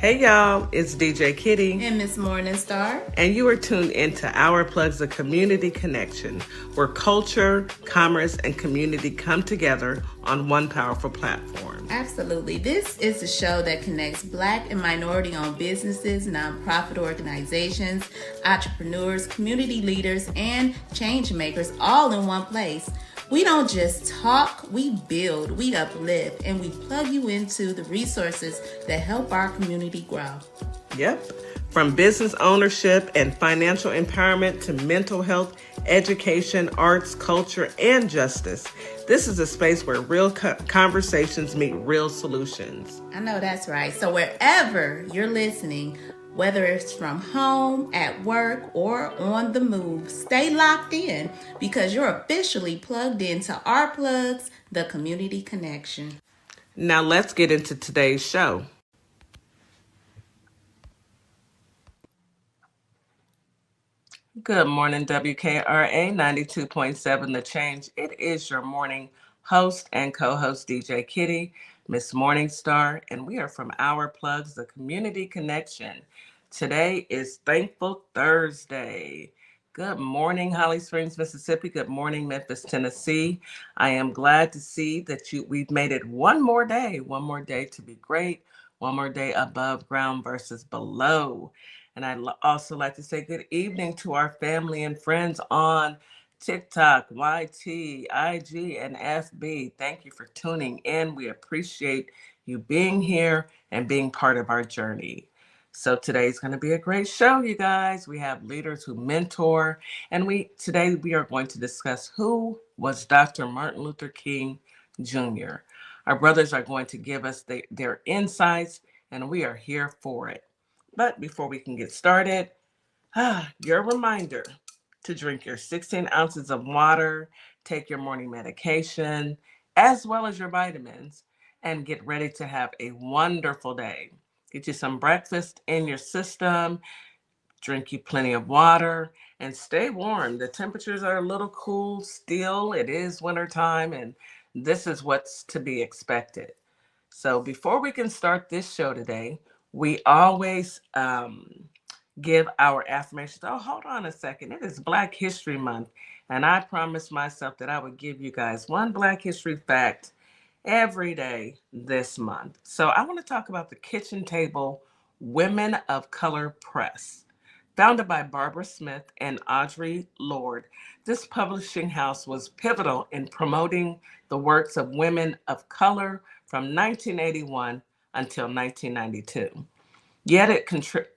Hey y'all, it's DJ Kitty. And Miss Morningstar. And you are tuned into Our Plugs, a community connection, where culture, commerce, and community come together on one powerful platform. Absolutely. This is a show that connects Black and minority-owned businesses, nonprofit organizations, entrepreneurs, community leaders, and change makers all in one place. We don't just talk, we build, we uplift, and we plug you into the resources that help our community grow. Yep. From business ownership and financial empowerment to mental health, education, arts, culture, and justice. This is a space where real conversations meet real solutions. I know that's right. So wherever you're listening, whether it's from home, at work, or on the move, stay locked in because you're officially plugged into Our Plugs, the community connection. Now let's get into today's show. Good morning, WKRA 92.7 The Change. It is your morning host and co-host DJ Kitty, Miss Morningstar, and we are from Our Plugs, the community connection. Today is Thankful Thursday. Good morning, Holly Springs, Mississippi. Good morning, Memphis, Tennessee. I am glad to see that we've made it one more day to be great, one more day above ground versus below. And I'd also like to say good evening to our family and friends on TikTok, YT, IG, and FB. Thank you for tuning in. We appreciate you being here and being part of our journey. So today's going to be a great show, you guys. We have leaders who mentor, and today we are going to discuss who was Dr. Martin Luther King Jr. Our brothers are going to give us their insights, and we are here for it. But before we can get started, your reminder to drink your 16 ounces of water, take your morning medication, as well as your vitamins, and get ready to have a wonderful day. Get you some breakfast in your system, drink you plenty of water, and stay warm. The temperatures are a little cool still. It is wintertime, and this is what's to be expected. So before we can start this show today, we always give our affirmations. Oh, hold on a second. It is Black History Month, and I promised myself that I would give you guys one Black History fact every day this month. So I want to talk about the Kitchen Table Women of Color Press. Founded by Barbara Smith and Audre Lorde, this publishing house was pivotal in promoting the works of women of color from 1981 until 1992. Yet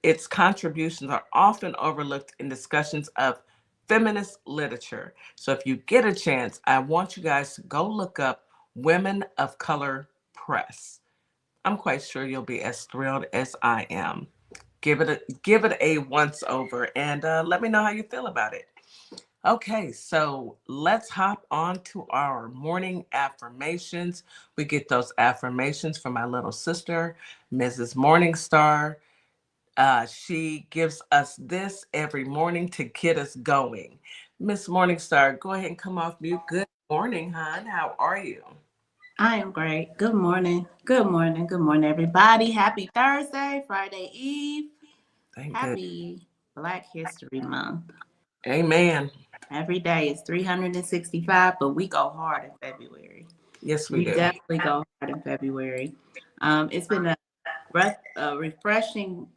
its contributions are often overlooked in discussions of feminist literature. So if you get a chance, I want you guys to go look up Women of Color Press. I'm quite sure you'll be as thrilled as I am. Give it a once over and let me know how you feel about it. Okay, so let's hop on to our morning affirmations. We get those affirmations from my little sister, Mrs. Morningstar. She gives us this every morning to get us going. Miss Morningstar, go ahead and come off mute. Good morning, hon. How are you? I am great. Good morning. Good morning. Good morning, everybody. Happy Thursday, Friday Eve. Happy Black History Month. Amen. Every day is 365, but we go hard in February. Yes, we do. Definitely go hard in February. It's been a refreshing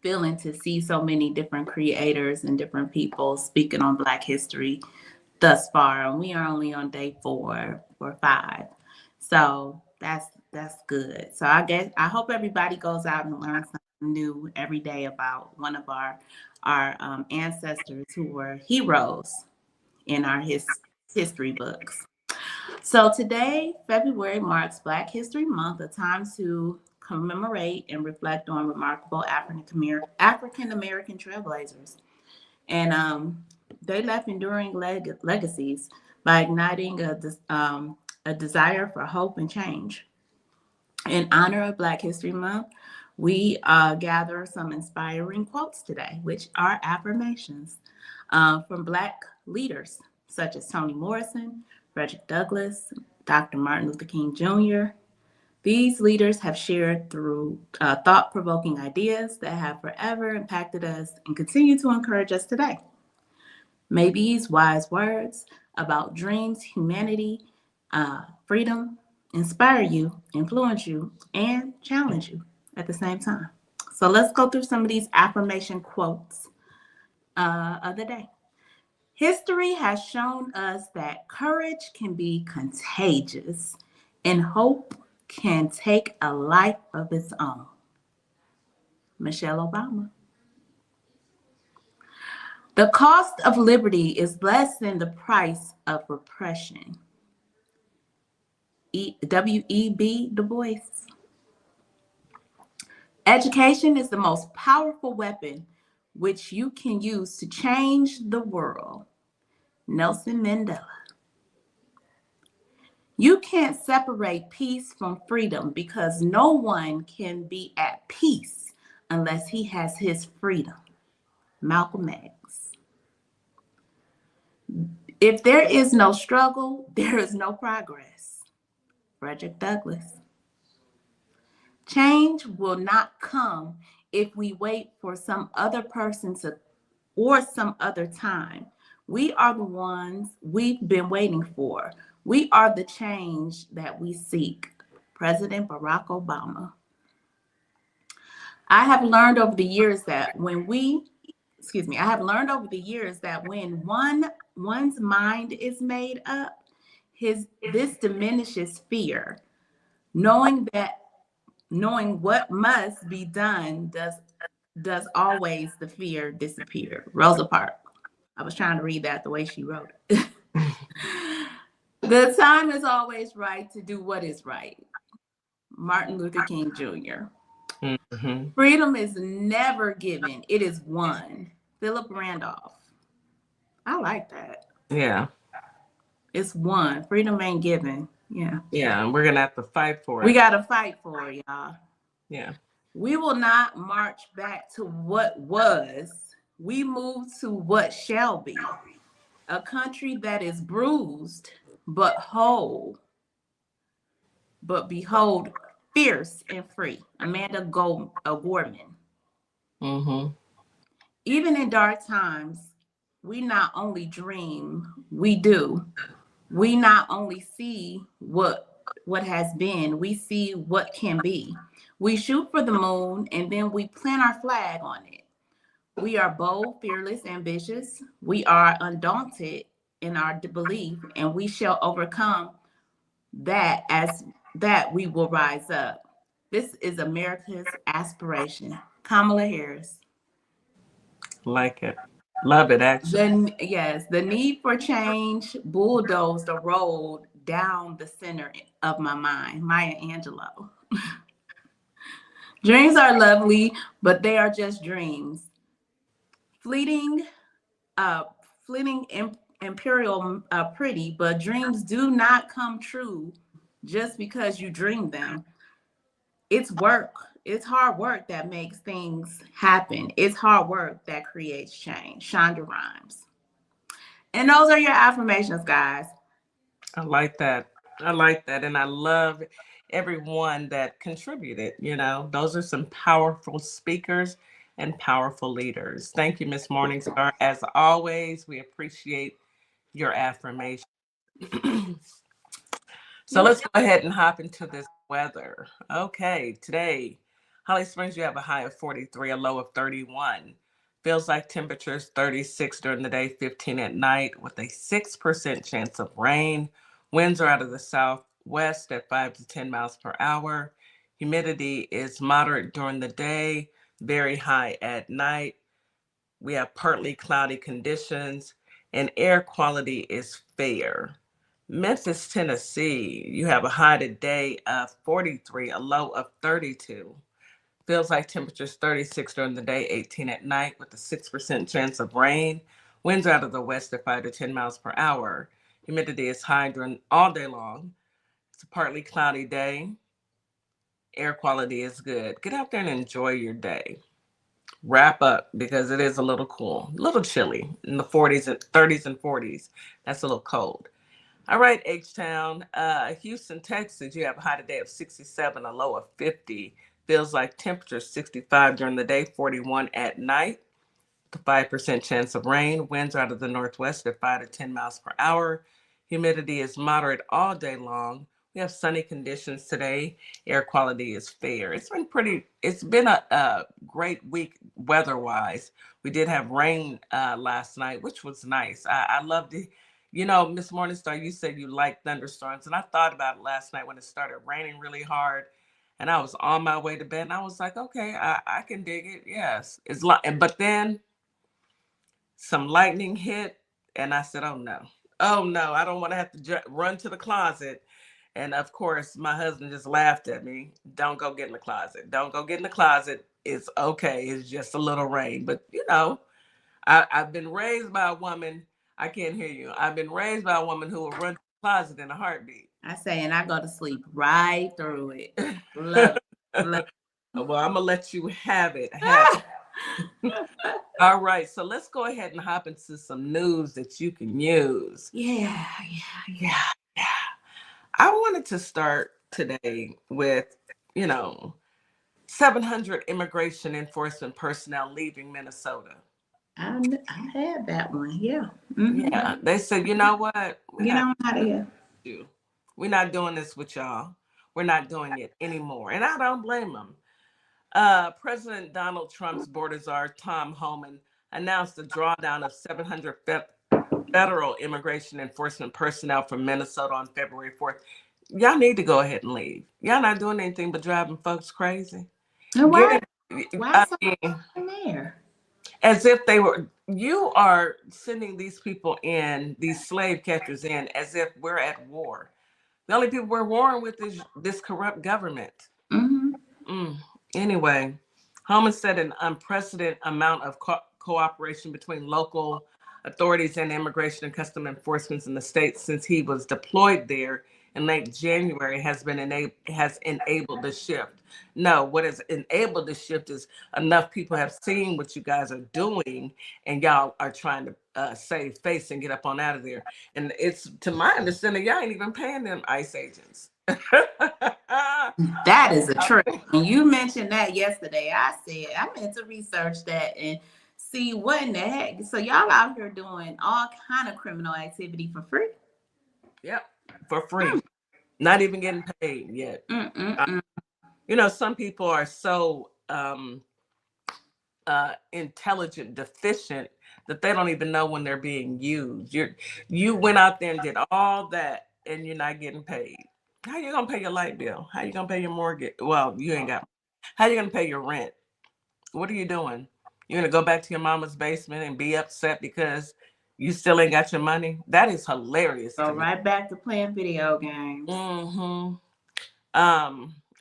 feeling to see so many different creators and different people speaking on Black history thus far, and we are only on day 4 or 5, so that's good. So I hope everybody goes out and learns something new every day about one of our ancestors who were heroes in our history books. So today, February, marks Black History Month, a time to commemorate and reflect on remarkable African American trailblazers, and they left enduring legacies by igniting a desire for hope and change. In honor of Black History Month, we gather some inspiring quotes today, which are affirmations from Black leaders such as Toni Morrison, Frederick Douglass, Dr. Martin Luther King Jr., These leaders have shared through thought-provoking ideas that have forever impacted us and continue to encourage us today. May these wise words about dreams, humanity, freedom inspire you, influence you, and challenge you at the same time. So let's go through some of these affirmation quotes of the day. History has shown us that courage can be contagious and hope can take a life of its own. Michelle Obama. The cost of liberty is less than the price of repression. W.E.B. Du Bois. Education is the most powerful weapon which you can use to change the world. Nelson Mandela. You can't separate peace from freedom because no one can be at peace unless he has his freedom. Malcolm X. If there is no struggle, there is no progress. Frederick Douglass. Change will not come if we wait for some other person to or some other time. We are the ones we've been waiting for. We are the change that we seek. President Barack Obama. I have learned over the years that when one's mind is made up, this diminishes fear. Knowing what must be done does always the fear disappear. Rosa Parks. I was trying to read that the way she wrote it. The time is always right to do what is right. Martin Luther King Jr. Mm-hmm. Freedom is never given. It is won. Philip Randolph. I like that. Yeah. It's won. Freedom ain't given. Yeah. Yeah, and we're going to have to fight for it. We got to fight for it, y'all. Yeah. We will not march back to what was. We move to what shall be. A country that is bruised, but whole. But behold, fierce and free. Amanda Gorman. Mm-hmm. Even in dark times, we not only dream, we do. We not only see what has been, we see what can be. We shoot for the moon and then we plant our flag on it. We are bold, fearless, ambitious. We are undaunted in our belief, and we shall overcome that as that we will rise up. This is America's aspiration. Kamala Harris. Like it. Love it, actually. The need for change bulldozed the road down the center of my mind. Maya Angelou. Dreams are lovely, but they are just dreams. Fleeting, imperial, pretty, but dreams do not come true just because you dream them. It's work. It's hard work that makes things happen. It's hard work that creates change. Shonda Rhimes. And those are your affirmations, guys. I like that. And I love everyone that contributed. You know, those are some powerful speakers and powerful leaders. Thank you, Miss Morningstar. As always, we appreciate your affirmation. So let's go ahead and hop into this weather. Okay, today, Holly Springs, you have a high of 43, a low of 31. Feels like temperatures 36 during the day, 15 at night, with a 6% chance of rain. Winds are out of the southwest at 5 to 10 miles per hour. Humidity is moderate during the day, very high at night. We have partly cloudy conditions, and air quality is fair. Memphis, Tennessee, you have a high today of 43, a low of 32. Feels like temperatures 36 during the day, 18 at night, with a 6% chance of rain. Winds out of the west at 5 to 10 miles per hour. Humidity is high during all day long. It's a partly cloudy day. Air quality is good. Get out there and enjoy your day. Wrap up because it is a little cool, a little chilly in the 40s and 30s and 40s. That's a little cold. All right, H-Town. Houston, Texas, you have a high today of 67, a low of 50. Feels like temperature 65 during the day, 41 at night. 5% chance of rain. Winds out of the northwest at 5 to 10 miles per hour. Humidity is moderate all day long. We have sunny conditions today. Air quality is fair. It's been a great week weather-wise. We did have rain last night, which was nice. I loved it. Miss Morningstar, you said you like thunderstorms, and I thought about it last night when it started raining really hard, and I was on my way to bed, and I was like, okay, I can dig it. Yes, but then some lightning hit, and I said, oh no, I don't want to have to run to the closet. And of course, my husband just laughed at me. Don't go get in the closet. Don't go get in the closet. It's okay. It's just a little rain. But I've been raised by a woman. I can't hear you. I've been raised by a woman who will run to the closet in a heartbeat. I say, and I go to sleep right through it. Love it. Love it. Well, I'm gonna let you have it. All right, so let's go ahead and hop into some news that you can use. Yeah. I wanted to start today with, 700 immigration enforcement personnel leaving Minnesota. I had that one. Yeah. Mm-hmm. Yeah, they said, you know what? Get on out of here. We're not doing this with y'all. We're not doing it anymore. And I don't blame them. President Donald Trump's border czar, Tom Homan, announced a drawdown of 700 federal immigration enforcement personnel from Minnesota on February 4th. Y'all need to go ahead and leave. Y'all not doing anything but driving folks crazy. Why in there? As if you are sending these people in, these slave catchers in, as if we're at war. The only people we're warring with is this corrupt government. Mm-hmm. Anyway, Homan said an unprecedented amount of cooperation between local authorities and immigration and custom enforcement in the state since he was deployed there in late January has enabled the shift. No, what has enabled the shift is enough people have seen what you guys are doing, and y'all are trying to save face and get up on out of there. And it's, to my understanding, y'all ain't even paying them ICE agents. That is a trick. And you mentioned that yesterday. I said I meant to research that and see what in the heck. So y'all out here doing all kind of criminal activity for free? Yep, for free. Not even getting paid yet. Some people are so intelligent deficient that they don't even know when they're being used. You went out there and did all that, and you're not getting paid. How you gonna pay your light bill? How you gonna pay your mortgage? Well, you ain't got. How you gonna pay your rent? What are you doing? You're gonna go back to your mama's basement and be upset because you still ain't got your money? That is hilarious. Go right back to playing video games.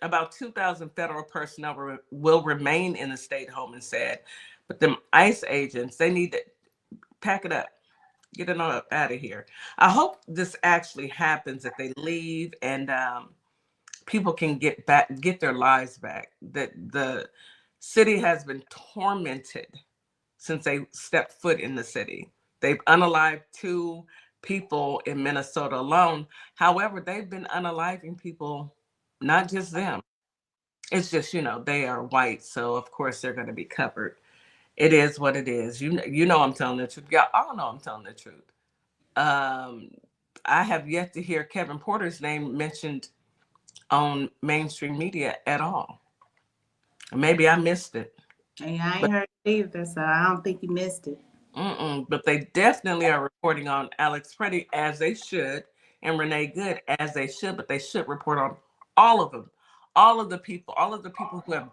About 2,000 federal personnel will remain in the state, Homan said, but them ICE agents, they need to pack it up. Get it on up out of here. I hope this actually happens, that they leave and people can get their lives back. That the city has been tormented since they stepped foot in the city. They've unalived 2 people in Minnesota alone. However, they've been unaliving people, not just them. It's just, they are white, so of course they're going to be covered. It is what it is. You know I'm telling the truth. Y'all all know I'm telling the truth. I have yet to hear Kevin Porter's name mentioned on mainstream media at all. Maybe I missed it. Hey, I ain't heard it either, so I don't think you missed it. But they definitely are reporting on Alex Preddy, as they should, and Renee Good, as they should, but they should report on all of them. All of the people who have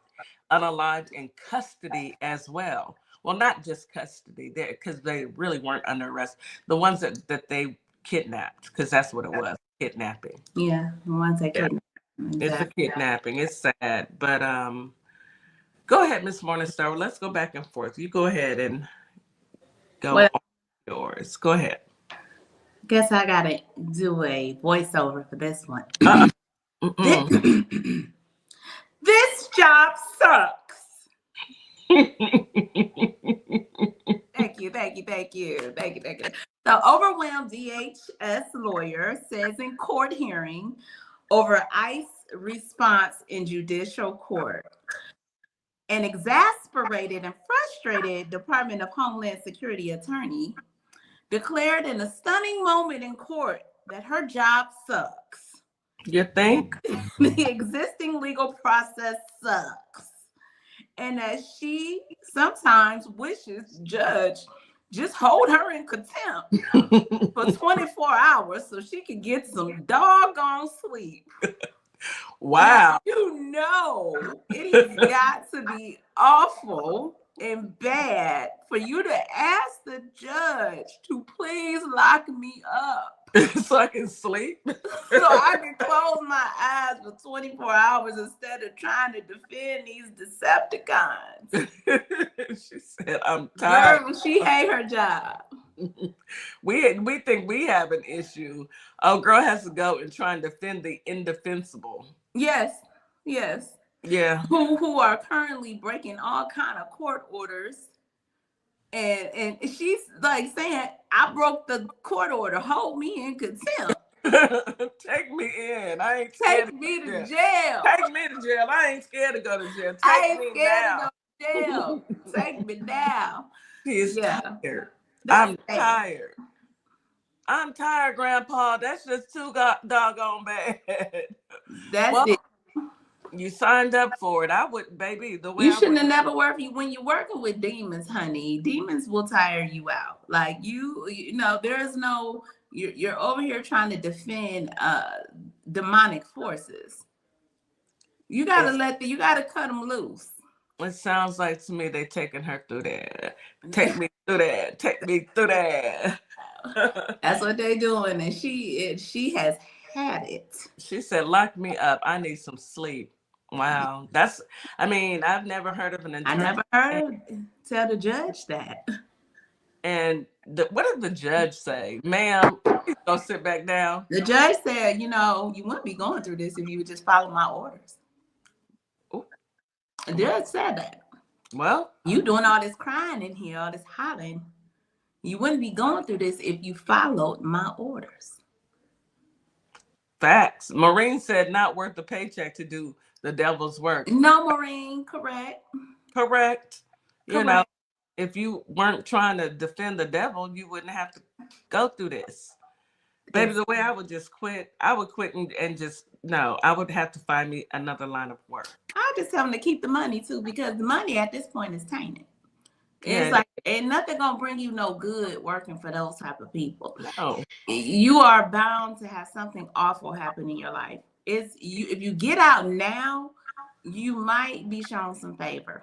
unalived in custody as well. Well, not just custody, because they really weren't under arrest. The ones that they kidnapped, because that's what it was, kidnapping. Yeah, the ones that kidnapped. Exactly. It's a kidnapping. It's sad, but go ahead, Miss Morningstar. Let's go back and forth. You go ahead and go on yours. Go ahead. Guess I gotta do a voiceover for this one. This job sucks. Thank you. The overwhelmed DHS lawyer says in court hearing over ICE response in judicial court. An exasperated and frustrated Department of Homeland Security attorney declared in a stunning moment in court that her job sucks. You think? The existing legal process sucks. And that she sometimes wishes judge just hold her in contempt for 24 hours so she can get some doggone sleep. Wow. Now, it has got to be awful and bad for you to ask the judge to please lock me up so I can sleep. so I can close my eyes for 24 hours instead of trying to defend these Decepticons. She said, I'm tired. Girl, she hate her job. We think we have an issue. Oh, girl has to go and try and defend the indefensible. Yes. Yeah. Who are currently breaking all kind of court orders. And she's like saying, I broke the court order. Hold me in contempt. Take me in. I ain't scared. Take to me to jail. Take me to jail. I ain't scared to go to jail. I ain't scared to go to jail. Take me down. She is tired. I'm tired. I'm tired, Grandpa. That's just too doggone bad. That's it. You signed up for it. I would, baby. The way you shouldn't have never worked. When you're working with demons, honey, demons will tire you out. Like you know, there's no. You're over here trying to defend demonic forces. You gotta you gotta cut them loose. It sounds like to me they taking her through that. Take me through that. Take me through that. That's what they're doing, and she has had it. She said, "Lock me up. I need some sleep." Wow, I've never heard of an attorney. I never heard tell the judge that. And what did the judge say? Ma'am, please go sit back down. The judge said, you wouldn't be going through this if you would just follow my orders. Ooh. The judge said that. Well, you doing all this crying in here, all this hollering. You wouldn't be going through this if you followed my orders. Facts. Maureen said, not worth the paycheck to do the devil's work. No, Maureen, correct. You know, if you weren't trying to defend the devil, you wouldn't have to go through this. Baby, the way I would just quit, I would quit and just, no, I would have to find me another line of work. I just tell them to keep the money too, because the money at this point is tainted. It's like, ain't nothing gonna bring you no good working for those type of people. No. You are bound to have something awful happen in your life. If you get out now, you might be shown some favor.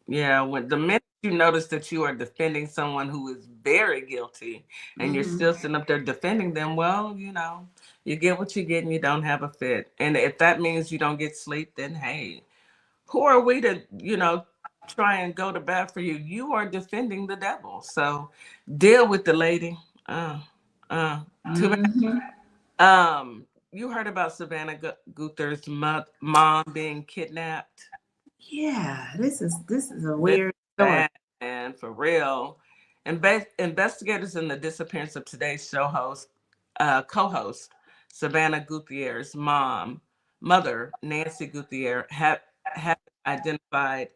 Yeah, when the minute you notice that you are defending someone who is very guilty and you're still sitting up there defending them, well, you get what you get and you don't have a fit. And if that means you don't get sleep, then hey, who are we to, try and go to bat for you? You are defending the devil. So deal with the lady. Too bad. You heard about Savannah Guther's mom being kidnapped? Yeah, this is a weird story. And for real. Investigators in the disappearance of Today's Show co-host Savannah Gutierrez's mother, Nancy Gutierrez, have identified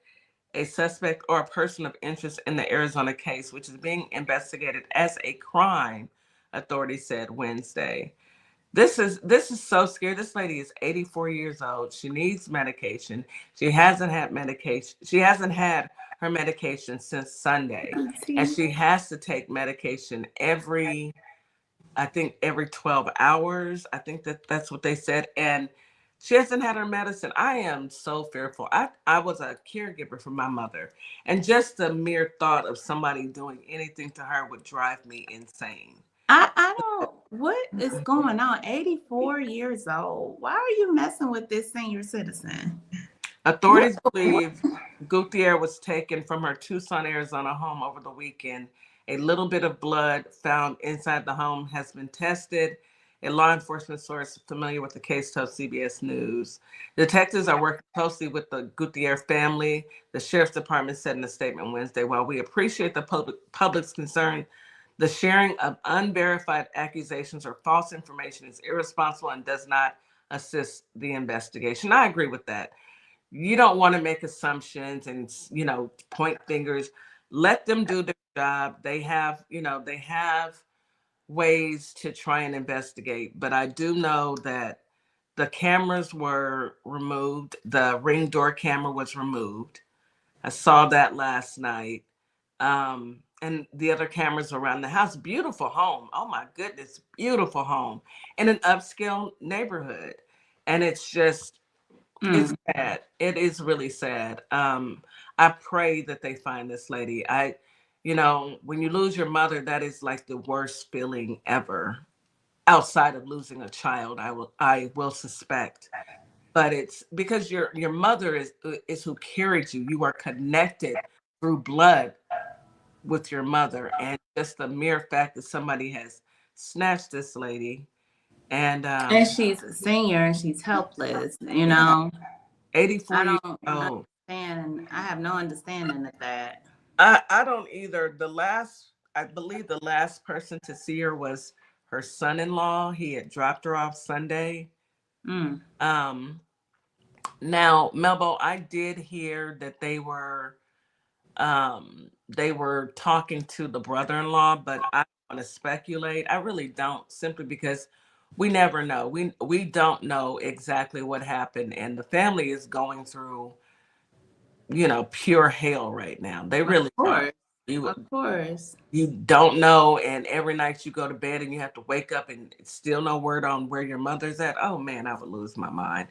a suspect or a person of interest in the Arizona case, which is being investigated as a crime, authorities said Wednesday. This is so scary. This lady is 84 years old. She needs medication. She hasn't had medication. She hasn't had her medication since Sunday. And she has to take medication every 12 hours. I think that's what they said. And she hasn't had her medicine. I am so fearful. I was a caregiver for my mother. And just the mere thought of somebody doing anything to her would drive me insane. I don't, what is going on? 84 years old. Why are you messing with this senior citizen? Authorities believe Gutierrez was taken from her Tucson, Arizona home over the weekend. A little bit of blood found inside the home has been tested. A law enforcement source familiar with the case told CBS News. Detectives are working closely with the Gutierrez family. The sheriff's department said in a statement Wednesday, while we appreciate the public's concern, The sharing of unverified accusations or false information is irresponsible and does not assist the investigation. I agree with that. You don't want to make assumptions and, point fingers. Let them do their job. They have ways to try and investigate. But I do know that the cameras were removed. The Ring door camera was removed. I saw that last night. And the other cameras around the house. Beautiful home. Oh my goodness, beautiful home in an upscale neighborhood. And it's just, it's sad. It is really sad. I pray that they find this lady. When you lose your mother, that is like the worst feeling ever. Outside of losing a child, I will suspect. But it's because your mother is who carried you. You are connected through blood with your mother, and just the mere fact that somebody has snatched this lady and And she's a senior and she's helpless, yeah, 84 I years don't old. understand. I have no understanding of that. I don't either. I believe the last person to see her was her son-in-law. He had dropped her off Sunday. Mm. Um, Now, Melbo, I did hear that they were talking to the brother-in-law, but I don't want to speculate. I really don't, simply because we never know. We don't know exactly what happened, and the family is going through, pure hell right now. They really are. You Of course. you don't know, and every night you go to bed and you have to wake up and still no word on where your mother's at. Oh man, I would lose my mind.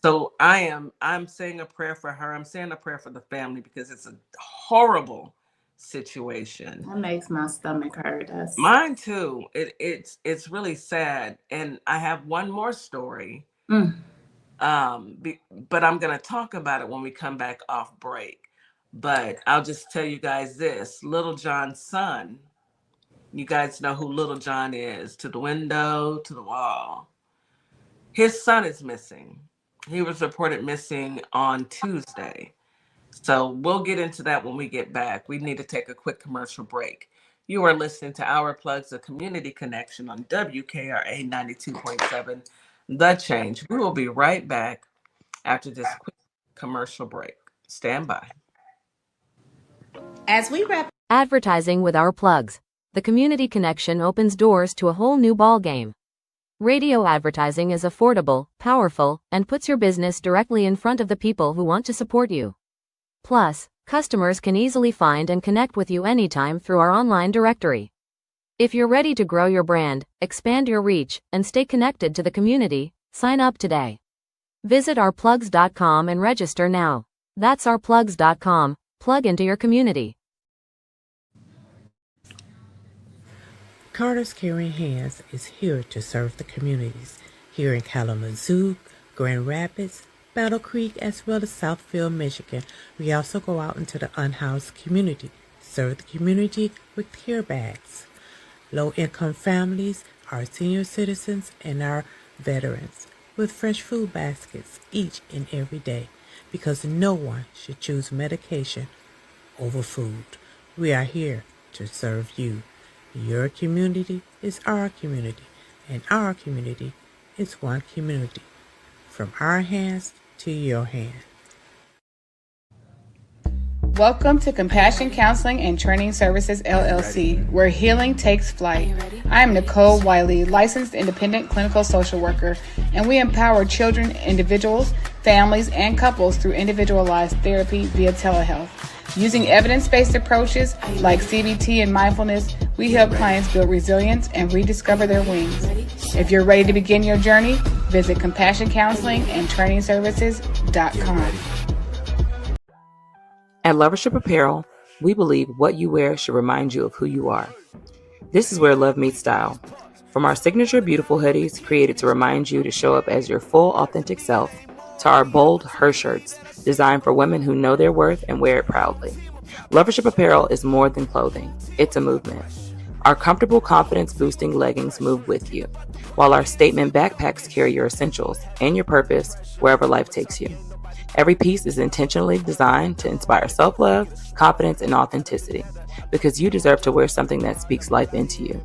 So I'm saying a prayer for her. I'm saying a prayer for the family, because it's a horrible situation. That makes my stomach hurt. That's Mine too. It's really sad. And I have one more story. mm. But I'm gonna talk about it when we come back off break. But I'll just tell you guys this: Little John's son. You guys know who Little John is. To the window, to the wall. His son is missing. He was reported missing on Tuesday. So we'll get into that when we get back. We need to take a quick commercial break. You are listening to Our Plugs, a community connection on WKRA 92.7, The Change. We will be right back after this quick commercial break. Stand by. As we wrap Advertising with Our Plugs, the community connection opens doors to a whole new ballgame. Radio advertising is affordable, powerful, and puts your business directly in front of the people who want to support you. Plus, customers can easily find and connect with you anytime through our online directory. If you're ready to grow your brand, expand your reach, and stay connected to the community, sign up today. Visit ourplugs.com and register now. That's ourplugs.com. Plug into your community. Carter's Caring Hands is here to serve the communities here in Kalamazoo, Grand Rapids, Battle Creek, as well as Southfield, Michigan. We also go out into the unhoused community, serve the community with care bags. Low-income families, our senior citizens, and our veterans with fresh food baskets each and every day, because no one should choose medication over food. We are here to serve you. Your community is our community, and our community is one community. From our hands to your hand. Welcome to Compassion Counseling and Training Services, LLC, where healing takes flight. I am Nicole Wiley, licensed independent clinical social worker, and we empower children, individuals, families, and couples through individualized therapy via telehealth. Using evidence-based approaches like CBT and mindfulness, we help clients build resilience and rediscover their wings. If you're ready to begin your journey, visit CompassionCounselingAndTrainingServices.com. At Lovership Apparel, we believe what you wear should remind you of who you are. This is where love meets style. From our signature beautiful hoodies created to remind you to show up as your full authentic self, to our bold her shirts designed for women who know their worth and wear it proudly. Lovership Apparel is more than clothing. It's a movement. Our comfortable, confidence-boosting leggings move with you, while our statement backpacks carry your essentials and your purpose wherever life takes you. Every piece is intentionally designed to inspire self-love, confidence, and authenticity, because you deserve to wear something that speaks life into you.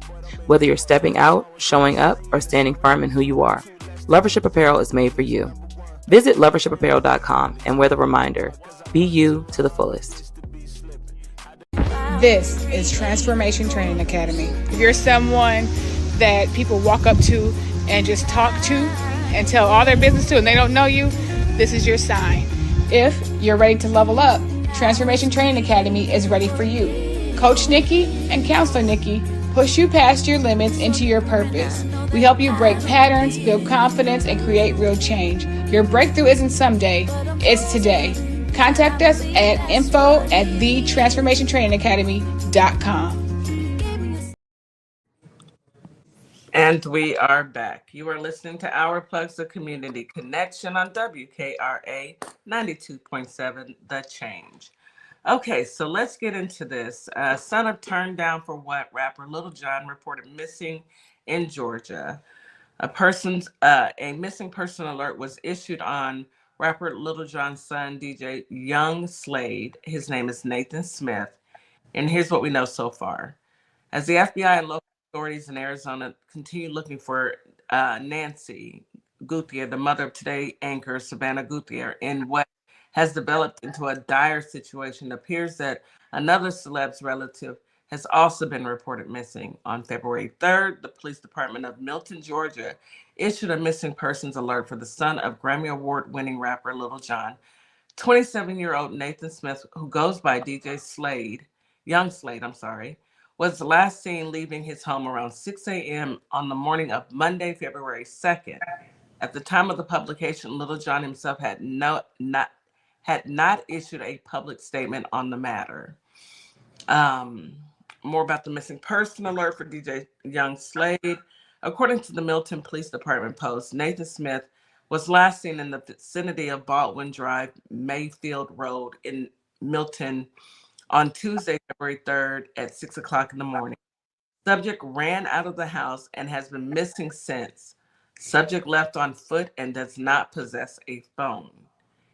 Whether you're stepping out, showing up, or standing firm in who you are, Lovership Apparel is made for you. Visit lovershipapparel.com and wear the reminder, be you to the fullest. This is Transformation Training Academy. If you're someone that people walk up to and just talk to and tell all their business to and they don't know you, this is your sign. If you're ready to level up, Transformation Training Academy is ready for you. Coach Nikki and Counselor Nikki push you past your limits into your purpose. We help you break patterns, build confidence, and create real change. Your breakthrough isn't someday, it's today. Contact us at info@thetransformationtrainingacademy.com. And we are back. You are listening to Our Plugs, the Community Connection on WKRA 92.7 The Change. Okay, so let's get into this. Son of turned down for what? Rapper Little John reported missing in Georgia. A missing person alert was issued on rapper Little John's son, DJ Young Slade. His name is Nathan Smith. And here's what we know so far. As the FBI and local authorities in Arizona continue looking for Nancy Gutierrez, the mother of Today anchor Savannah Gutierrez, in what has developed into a dire situation, it appears that another celeb's relative has also been reported missing. On February 3rd, the police department of Milton, Georgia, issued a missing persons alert for the son of Grammy Award-winning rapper Little John. 27-year-old Nathan Smith, who goes by Young Slade, was last seen leaving his home around 6 a.m. on the morning of Monday, February 2nd. At the time of the publication, Little John himself had not issued a public statement on the matter. More about the missing person alert for DJ Young Slade. According to the Milton Police Department Post, Nathan Smith was last seen in the vicinity of Baldwin Drive, Mayfield Road in Milton on Tuesday, February 3rd at 6 o'clock in the morning. Subject ran out of the house and has been missing since. Subject left on foot and does not possess a phone.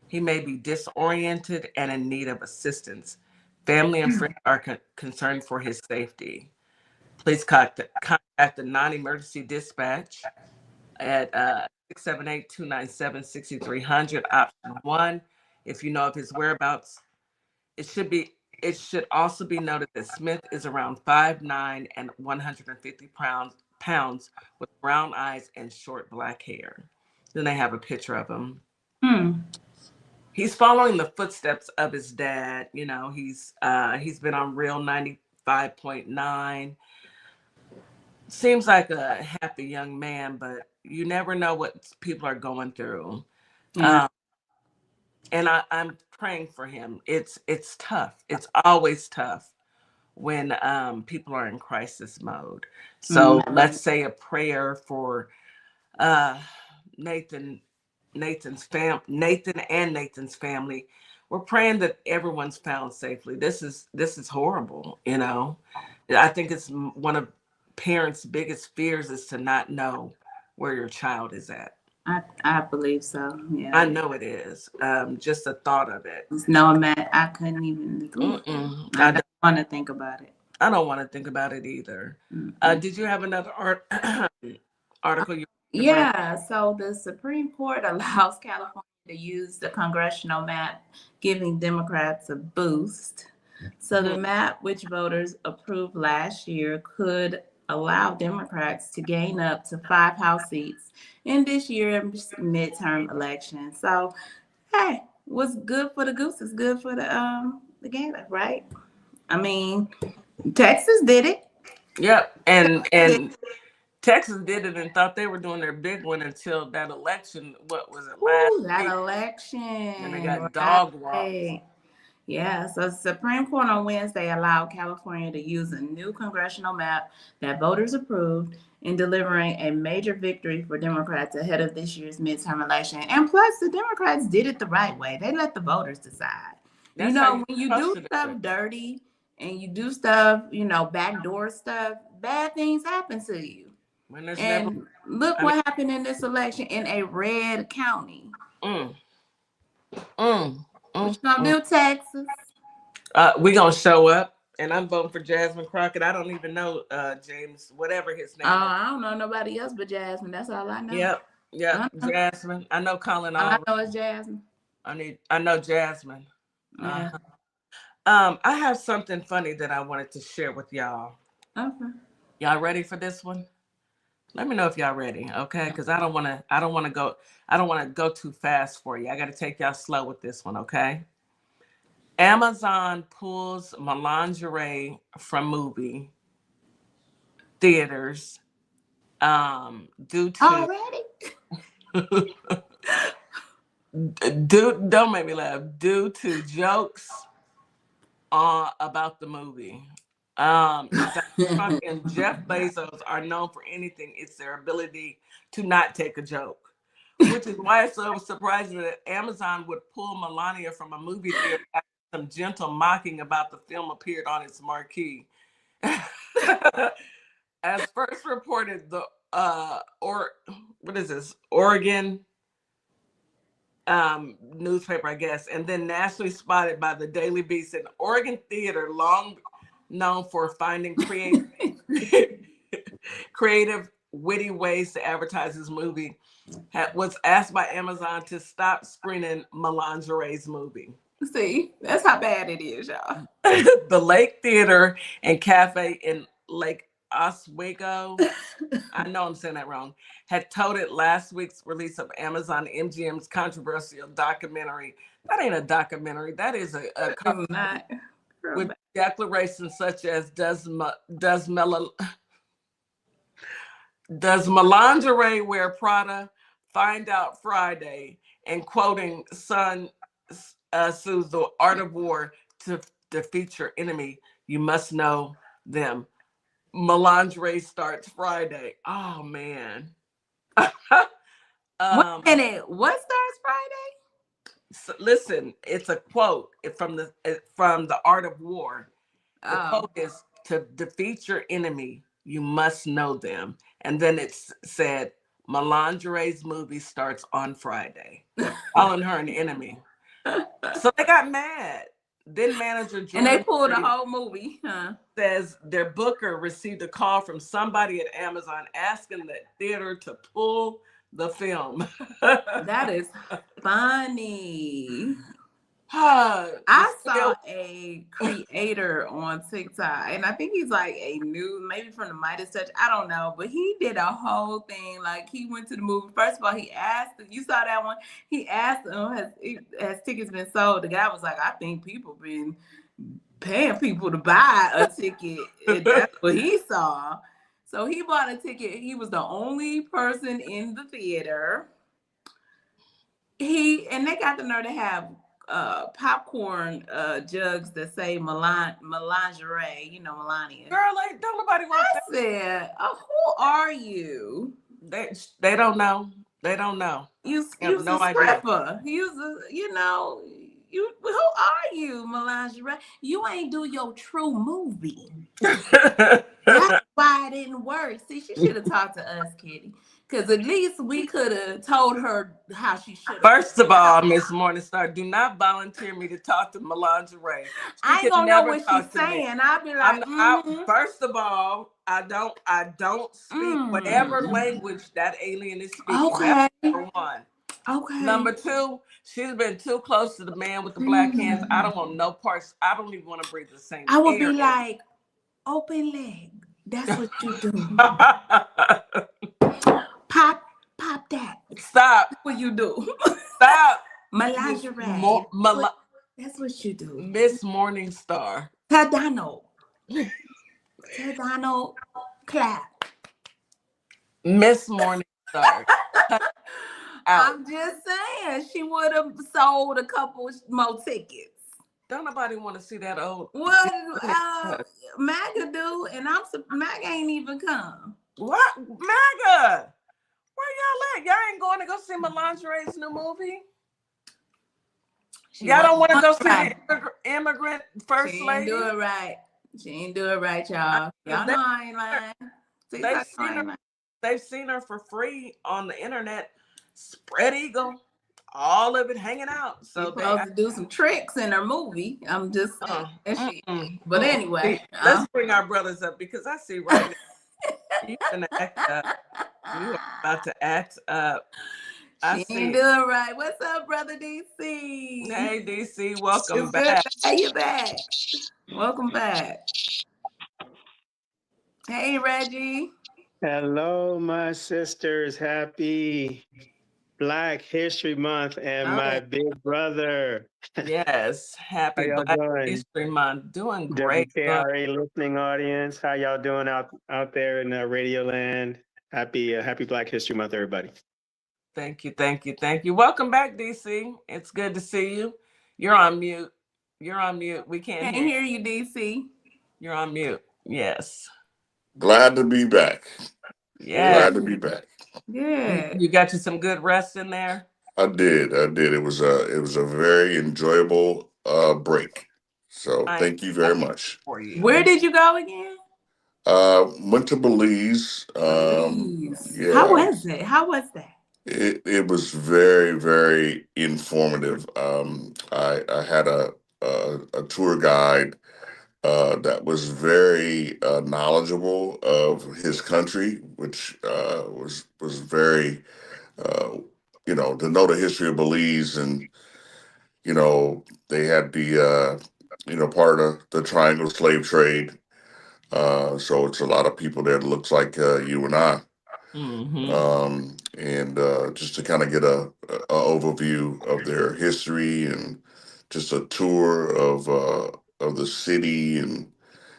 He may be disoriented and in need of assistance. Family and friends are concerned for his safety. Please contact the non-emergency dispatch at 678-297-6300, option 1. If you know of his whereabouts, it should also be noted that Smith is around 5'9" and 150 pounds with brown eyes and short black hair. Then they have a picture of him. He's following the footsteps of his dad. You know, he's been on Real 95.9. Seems like a happy young man, but you never know what people are going through. Yeah. And I'm praying for him. It's tough. It's always tough when people are in crisis mode. So let's say a prayer for Nathan and Nathan's family. We're praying that everyone's found safely. This is horrible. You know, I think it's one of parents' biggest fears is to not know where your child is at. I believe so. Yeah. I know it is. Just the thought of it. Knowing that, I couldn't even. I don't want to think about it. I don't want to think about it either. Did you have another article? Yeah. So the Supreme Court allows California to use the congressional map, giving Democrats a boost. So the map, which voters approved last year, could allow Democrats to gain up to 5 House seats in this year's midterm election. So, hey, what's good for the goose is good for the gander, right? I mean, Texas did it. Yep, and Texas did it and thought they were doing their big one until that election. What was it last week? That election. And they got dog walked. Yeah, so the Supreme Court on Wednesday allowed California to use a new congressional map that voters approved in delivering a major victory for Democrats ahead of this year's midterm election. And plus, the Democrats did it the right way. They let the voters decide. That's when you do stuff dirty and you do stuff, backdoor stuff, bad things happen to you. Look what happened in this election in a red county. Mm, What mm, you gonna mm. do, Texas? We gonna show up, and I'm voting for Jasmine Crockett. I don't even know James, whatever his Oh, name is. I don't know nobody else but Jasmine. That's all I know. Yep, yep, Uh-huh. Jasmine. I know Colin All I All. know is Jasmine. I know Jasmine. Yeah. I have something funny that I wanted to share with y'all. Okay. Y'all ready for this one? Let me know if y'all ready, okay? Because I don't want to go too fast for you. I got to take y'all slow with this one, okay? Amazon pulls melangerie from movie theaters due to Already? don't make me laugh, due to jokes about the movie. Donald Trump and Jeff Bezos are known for anything. It's their ability to not take a joke, which is why it's so surprising that Amazon would pull Melania from a movie theater after some gentle mocking about the film appeared on its marquee. As first reported, the Oregon newspaper, I guess, and then nationally spotted by the Daily Beast. An Oregon theater long known for finding creative, witty ways to advertise his movie was asked by Amazon to stop screening Melangerie's movie. See, that's how bad it is, y'all. The Lake Theater and Cafe in Lake Oswego, I know I'm saying that wrong, had touted last week's release of Amazon MGM's controversial documentary. That ain't a documentary. That is a It's not. with declarations such as does Melangerie wear Prada? Find out Friday. And quoting Sun Tzu's The Art of War, to defeat your enemy, you must know them. Melangerie starts Friday. Oh man. Wait a minute. What starts Friday? So listen, it's a quote from the Art of War. The quote is, to defeat your enemy, you must know them. And then it said, Melangerie's movie starts on Friday. Calling her an enemy. So they got mad. Then manager Jordan And they pulled the whole movie, huh? says their booker received a call from somebody at Amazon asking the theater to pull the film. That is funny. I saw a creator on TikTok, and I think he's like a new, maybe from the Midas Touch, I don't know, but he did a whole thing. Like, he went to the movie. First of all, he asked, you saw that one? He asked them, has tickets been sold? The guy was like, I think people been paying people to buy a ticket. And that's what he saw. So he bought a ticket. He was the only person in the theater. And they got the nerve to have popcorn jugs that say melangerie, you know, Melania. Girl, like, don't nobody want that. I said, who are you? They don't know. They don't know. You have no a idea. stripper. Who are you, melangerie? You ain't do your true movie. That's why it didn't work. See, she should have talked to us, Kitty. Because at least we could have told her how she should have. First of all, Miss Morningstar, do not volunteer me to talk to Melangerie. I ain't gonna know what she's saying. I'll be like, first of all, I don't speak whatever language that alien is speaking. Okay. That's number one. Okay. Number two, she's been too close to the man with the black hands. I don't want no parts. I don't even want to breathe the same I would air. be like, open leg. That's what you do. Pop that. Stop. That's what you do. Stop. Melangerie. That's what you do. Miss Morningstar. Tadano. Clap. Miss Morningstar. I'm just saying, she would have sold a couple more tickets. Don't nobody want to see that old. Well, MAGA do, and MAGA ain't even come. What? MAGA? Where y'all at? Y'all ain't going to go see Melangerie's new movie? Y'all don't want to go see the immigrant first lady? She ain't do it right. She ain't do it right, y'all. Y'all know I ain't lying. They've seen her for free on the internet. Spread eagle all of it hanging out. She's So supposed to do some tricks in her movie. I'm just saying. But anyway, let's bring our brothers up because I see right now you're gonna act up. You are about to act up. She ain't doing right. What's up, brother DC? Hey DC, welcome It's back. good to have you back. Welcome back. Hey, Regi. Hello, my sisters. Happy Black History Month and my big brother. Yes, How happy y'all Black doing? History Month. Doing great. WKRA listening audience. How y'all doing out there in Radio Land? Happy Black History Month, everybody. Thank you. Welcome back, DC. It's good to see you. You're on mute. We can't hear you, DC. You're on mute. Yes. Glad to be back. Yeah. Glad to be back. Good. You got you some good rest in there? I did. It was a very enjoyable break. So thank you very much. For you. Where did you go again? Went to Belize. Belize. Yeah. How was it? How was that? It was very, very informative. I had a tour guide that was very knowledgeable of his country, which was very to know the history of Belize. And they had the part of the triangle slave trade. So it's a lot of people there that looks like you and I. And just to kind of get a overview of their history and just a tour of the city, and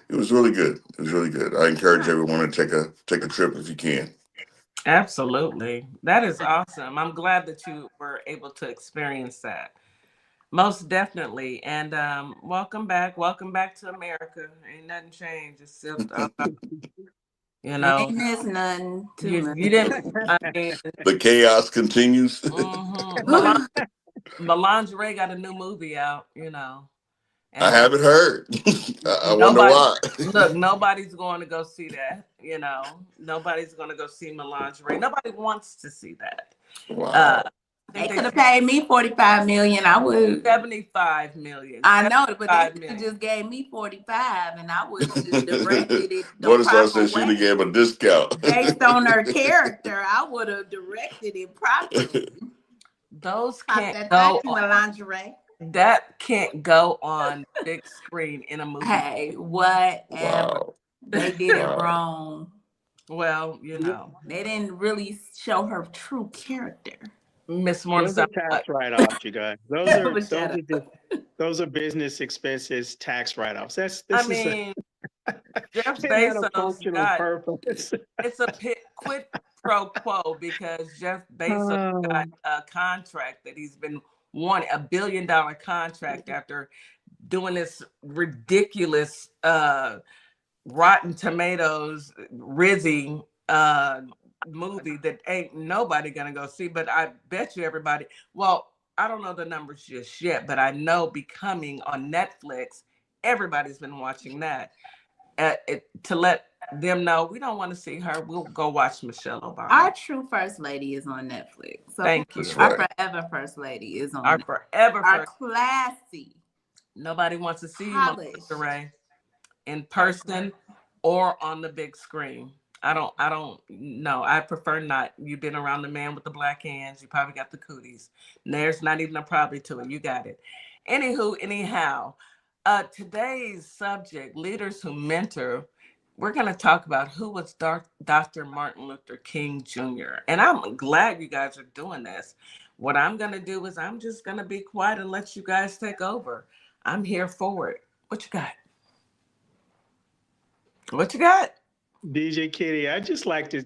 it was really good. I encourage everyone to take a trip if you can. Absolutely. That is awesome. I'm glad that you were able to experience that. Most definitely. And welcome back. Welcome back to America. Ain't nothing changed. It's still, Ain't miss nothing. You didn't. I mean, the chaos continues. Melange got a new movie out, And I haven't heard. I wonder why. Look, nobody's going to go see that. Nobody's going to go see Melange. Nobody wants to see that. Wow. They could have paid me $45 million. I would. $75 million. I know, but they just gave me 45, and I would have just directed it. What is that? Said she'd have gave a discount based on her character. I would have directed it properly. Those can't go on lingerie. That can't go on big screen in a movie. Hey, whatever. Wow. They did it wrong. Well, they didn't really show her true character. Miss Morningstar. Those are tax write-offs, you guys. Those are business expenses, tax write-offs. Jeff Bezos got it's a quid pro quo because Jeff Bezos got a contract that he's been wanting, $1 billion contract after doing this ridiculous Rotten Tomatoes Regi movie that ain't nobody gonna go see, but I bet you everybody, well, I don't know the numbers just yet, but I know Becoming on Netflix, everybody's been watching that to let them know we don't want to see her, we'll go watch Michelle Obama. Our true first lady is on Netflix. So thank you. Our forever first lady is on our Netflix. Our classy. Nobody wants to see you, Ray, in person or on the big screen. I don't know. I prefer not. You've been around the man with the black hands. You probably got the cooties. There's not even a probably to it. You got it. Anyhow, today's subject, leaders who mentor, we're going to talk about who was Dr. Martin Luther King Jr. And I'm glad you guys are doing this. What I'm going to do is I'm just going to be quiet and let you guys take over. I'm here for it. What you got? What you got? DJ Kitty, I'd just like to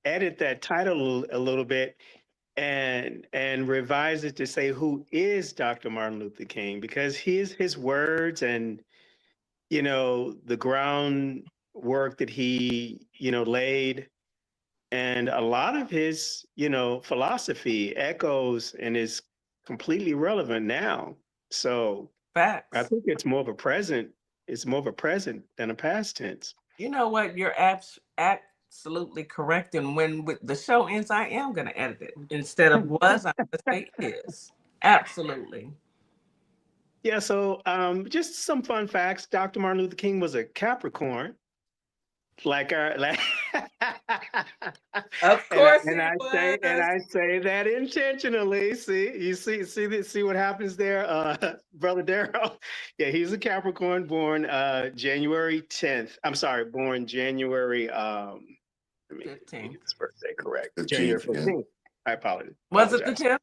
edit that title a little bit and revise it to say who is Dr. Martin Luther King, because his words and the groundwork that he laid, and a lot of his philosophy echoes and is completely relevant now. So facts. I think it's more of a present than a past tense. You know what? You're absolutely correct. And when the show ends, I am going to edit it. Instead of was, I'm going to say is. Absolutely. Yeah, so just some fun facts. Dr. Martin Luther King was a Capricorn, like our like Of and I course and he I say and was. I say that intentionally. See what happens there, brother Darrell. Yeah, he's a Capricorn, born January 10th. I'm sorry, born January let me get 15th. his birthday correct. January 15th, yeah. 15th. I apologize. Was it the 10th?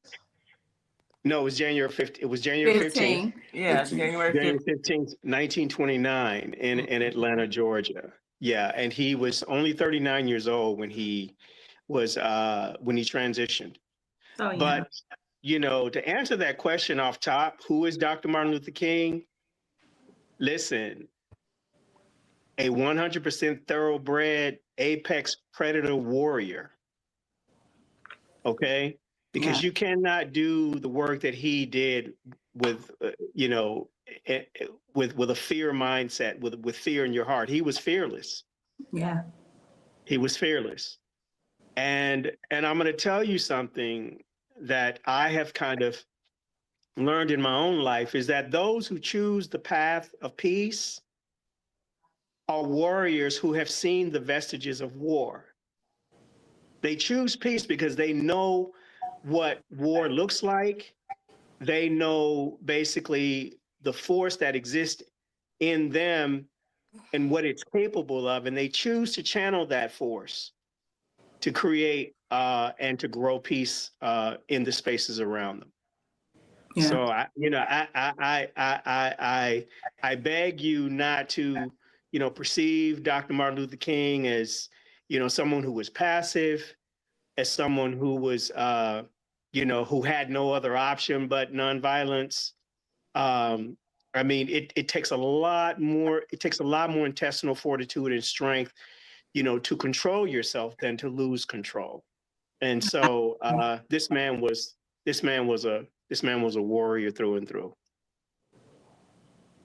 No, it was January 15th. It was January 15th. 15. Yeah, 15th. January January 15th. 15th, 1929 in Atlanta, Georgia. Yeah, and he was only 39 years old when he transitioned. So yeah. But to answer that question off top, who is Dr. Martin Luther King? Listen, a 100% thoroughbred apex predator warrior. Okay? Because you cannot do the work that he did with with a fear mindset, with fear in your heart. He was fearless. Yeah. He was fearless. And I'm going to tell you something that I have kind of learned in my own life is that those who choose the path of peace are warriors who have seen the vestiges of war. They choose peace because they know what war looks like. They know basically the force that exists in them and what it's capable of, and they choose to channel that force to create and to grow peace in the spaces around them. Yeah. So I beg you not to perceive Dr. Martin Luther King as someone who was passive, as someone who was who had no other option but nonviolence. I mean, it takes a lot more. It takes a lot more intestinal fortitude and strength, to control yourself than to lose control. And so this man was a warrior through and through.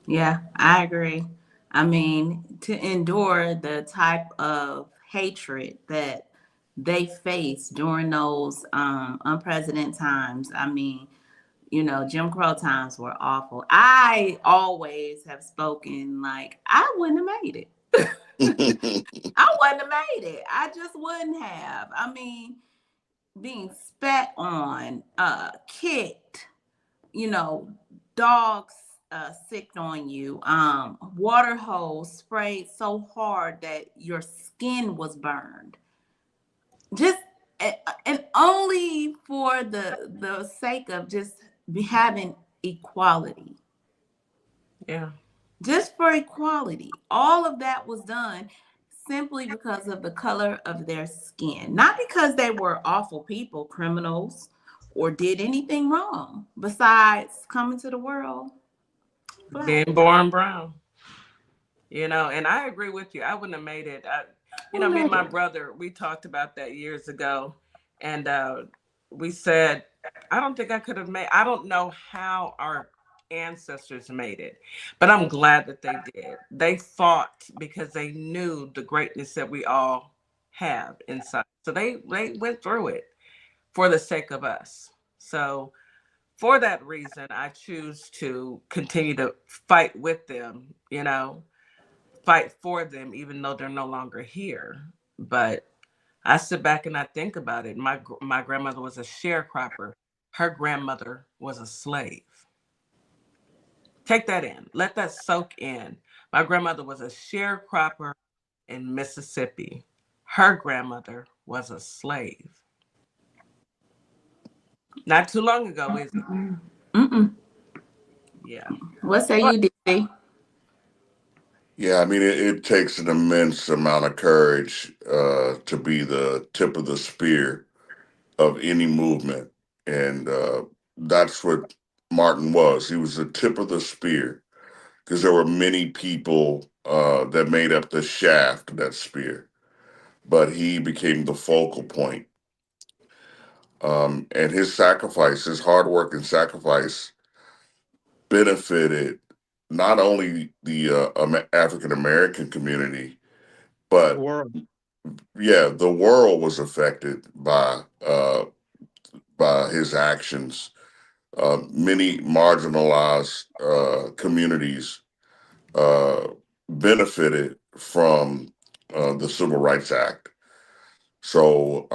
Yeah, I agree. I mean, to endure the type of hatred that they faced during those unprecedented times. I mean, Jim Crow times were awful. I always have spoken like I wouldn't have made it. I wouldn't have made it. I just wouldn't have. I mean, being spat on, kicked, dogs sicked on you, water hose sprayed so hard that your skin was burned. Just and only for the sake of just having equality. Yeah. Just for equality. All of that was done simply because of the color of their skin. Not because they were awful people, criminals, or did anything wrong besides coming to the world black. Being born brown. And I agree with you. I wouldn't have made it. Me and my brother, we talked about that years ago. And we said, I don't think I could have I don't know how our ancestors made it, but I'm glad that they did. They fought because they knew the greatness that we all have inside. So they went through it for the sake of us. So for that reason, I choose to continue to fight with them, fight for them, even though they're no longer here. But I sit back and I think about it. My grandmother was a sharecropper. Her grandmother was a slave. Take that in. Let that soak in. My grandmother was a sharecropper in Mississippi. Her grandmother was a slave. Not too long ago, is it? Mm-mm. Yeah. What say you, DC? Yeah, I mean, it takes an immense amount of courage to be the tip of the spear of any movement. And that's what Martin was. He was the tip of the spear because there were many people that made up the shaft of that spear, but he became the focal point. And his sacrifice, his hard work and sacrifice benefited not only the African American community, The but world. yeah, the world was affected by his actions. Many marginalized communities uh, benefited from the Civil Rights Act. So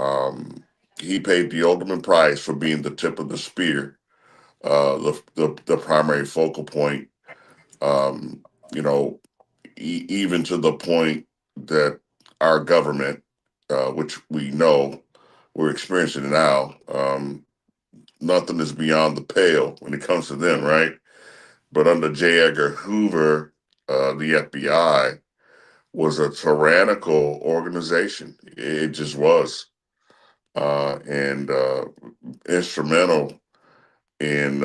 he paid the ultimate price for being the tip of the spear, the primary focal point. Um, you know, even to the point that our government, which we know we're experiencing now, nothing is beyond the pale when it comes to them, right? But under J. Edgar Hoover, the FBI was a tyrannical organization. It just was, and instrumental in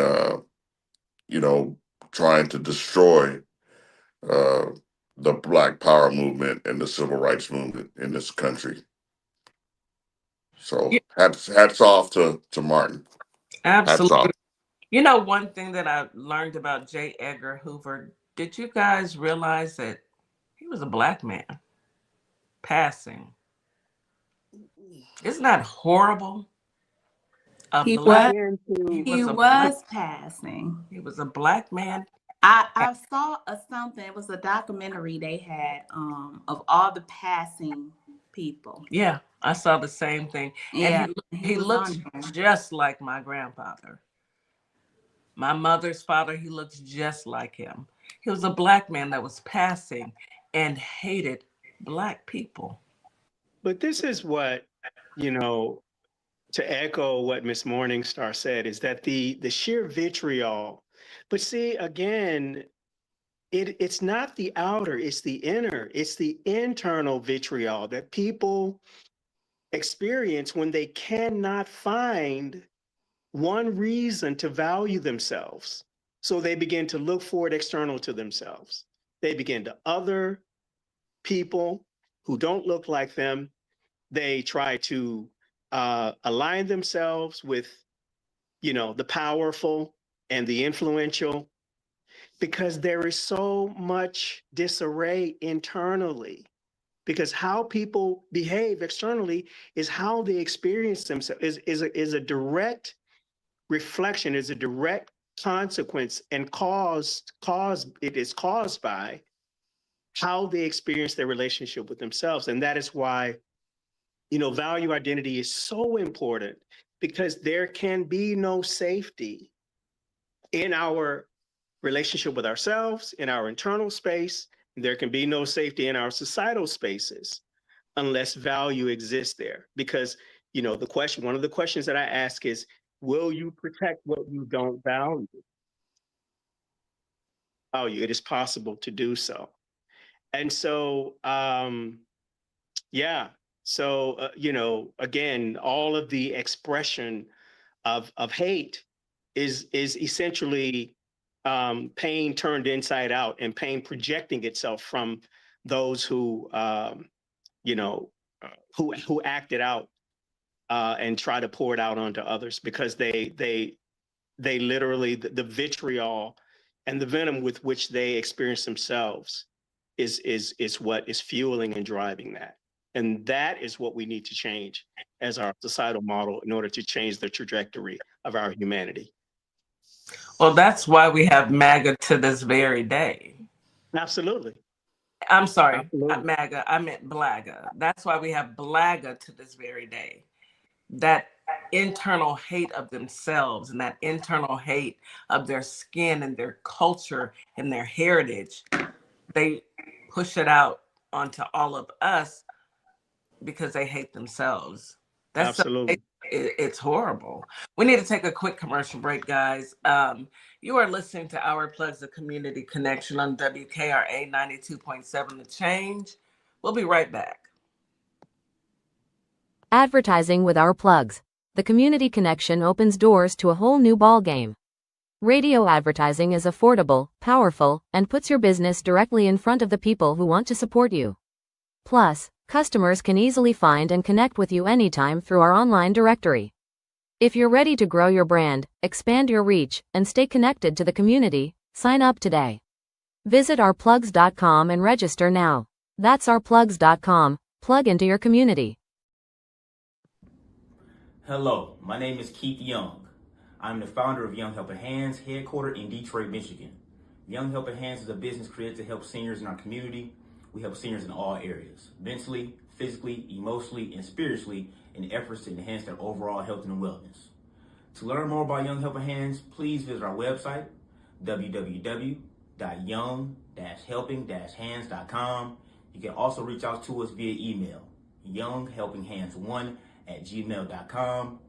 trying to destroy uh, the Black Power movement and the Civil Rights movement in this country. So Yeah, hats off to Martin. Hats absolutely. off. You know, one thing that I learned about J. Edgar Hoover, did you guys realize that he was a black man passing? Isn't that horrible? A He I black, was began he to. was he a black, was passing. he was a black man. I saw something. It was a documentary they had of all the passing people. Yeah, I saw the same thing. And Yeah, he he was looks on there. just like my grandfather. My mother's father, he looks just like him. He was a black man that was passing and hated black people. But this is what, you know, to echo what Miss Morningstar said, is that the sheer vitriol. But see, again, it's not the outer, it's the inner, it's the internal vitriol that people experience when they cannot find one reason to value themselves. So they begin to look for it external to themselves. They begin to other people who don't look like them. They try to align themselves with, the powerful and the influential, because there is so much disarray internally. Because how people behave externally is how they experience themselves, is a direct reflection, is a direct consequence, and it is caused by how they experience their relationship with themselves. And that is why, value identity is so important, because there can be no safety in our relationship with ourselves, in our internal space. There can be no safety in our societal spaces unless value exists there. Because, one of the questions that I ask is, will you protect what you don't value? It is possible to do so. And so, yeah. So, again, all of the expression of hate is essentially pain turned inside out, and pain projecting itself from those you know, who act it out and try to pour it out onto others, because they literally, the vitriol and the venom with which they experience themselves is what is fueling and driving that. And that is what we need to change as our societal model in order to change the trajectory of our humanity. Well, that's why we have MAGA to this very day. Absolutely. I'm sorry, not Absolutely. MAGA, I meant BLAGA. That's why we have BLAGA to this very day. That internal hate of themselves and that internal hate of their skin and their culture and their heritage, they push it out onto all of us because they hate themselves. Absolutely. It's horrible. We need to take a quick commercial break, guys. You are listening to Our Plugs, the Community Connection on WKRA 92.7 The Change. We'll be right back. Advertising with Our Plugs. The Community Connection opens doors to a whole new ballgame. Radio advertising is affordable, powerful, and puts your business directly in front of the people who want to support you. Plus, customers can easily find and connect with you anytime through our online directory. If you're ready to grow your brand, expand your reach, and stay connected to the community, sign up today. Visit ourplugs.com and register now. That's ourplugs.com, Plug into your community. Hello, my name is Keith Young. I'm the founder of Young Helping Hands, headquartered in Detroit, Michigan. Young Helping Hands is a business created to help seniors in our community. We help seniors in all areas, mentally, physically, emotionally, and spiritually, in efforts to enhance their overall health and wellness. To learn more about Young Helping Hands, please visit our website, www.young-helping-hands.com. You can also reach out to us via email, younghelpinghands1@gmail.com.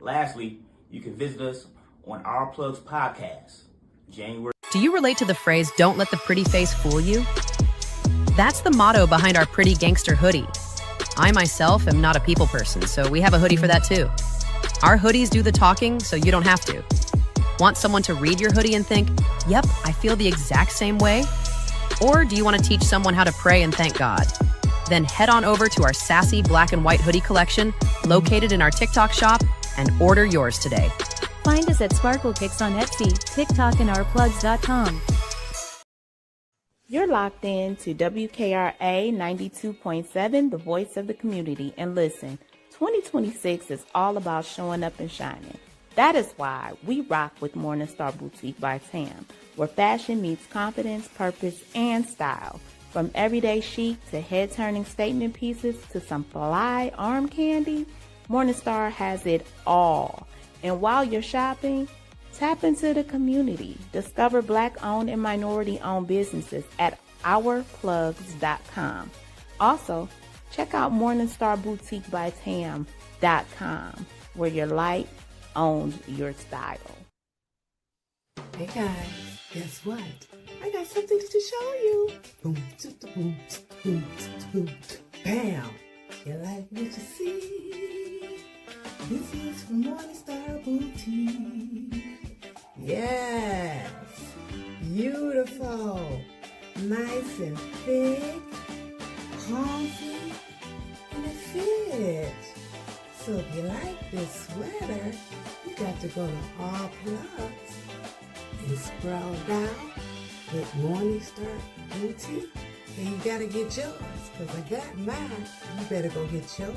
Lastly, you can visit us on Our Plugs podcast, January. Do you relate to the phrase, "Don't let the pretty face fool you"? That's the motto behind our Pretty Gangster hoodie. I myself am not a people person, so we have a hoodie for that too. Our hoodies do the talking, so you don't have to. Want someone to read your hoodie and think, "Yep, I feel the exact same way"? Or do you want to teach someone how to pray and thank God? Then head on over to our sassy black and white hoodie collection, located in our TikTok shop, and order yours today. Find us at Sparkle Kicks on Etsy, TikTok, and ourplugs.com. You're locked in to WKRA 92.7, the voice of the community. And listen, 2026 is all about showing up and shining. That is why we rock with Morningstar Boutique by Tam, where fashion meets confidence, purpose, and style. From everyday chic to head-turning statement pieces to some fly arm candy, Morningstar has it all. And while you're shopping, tap into the community. Discover Black-owned and minority-owned businesses at ourplugs.com. Also, check out morningstarboutiquebytam.com, where your light owns your style. Hey guys, guess what? I got something to show you. Boom, boom, boom, boom, bam. You like what you see? This is from Morningstar Boutique. Yes, beautiful, nice and thick, comfy, and it fits. So if you like this sweater, you got to go to All Plugs and scroll down with Morningstar Boutique, and you gotta get yours, because I got mine. You better go get yours,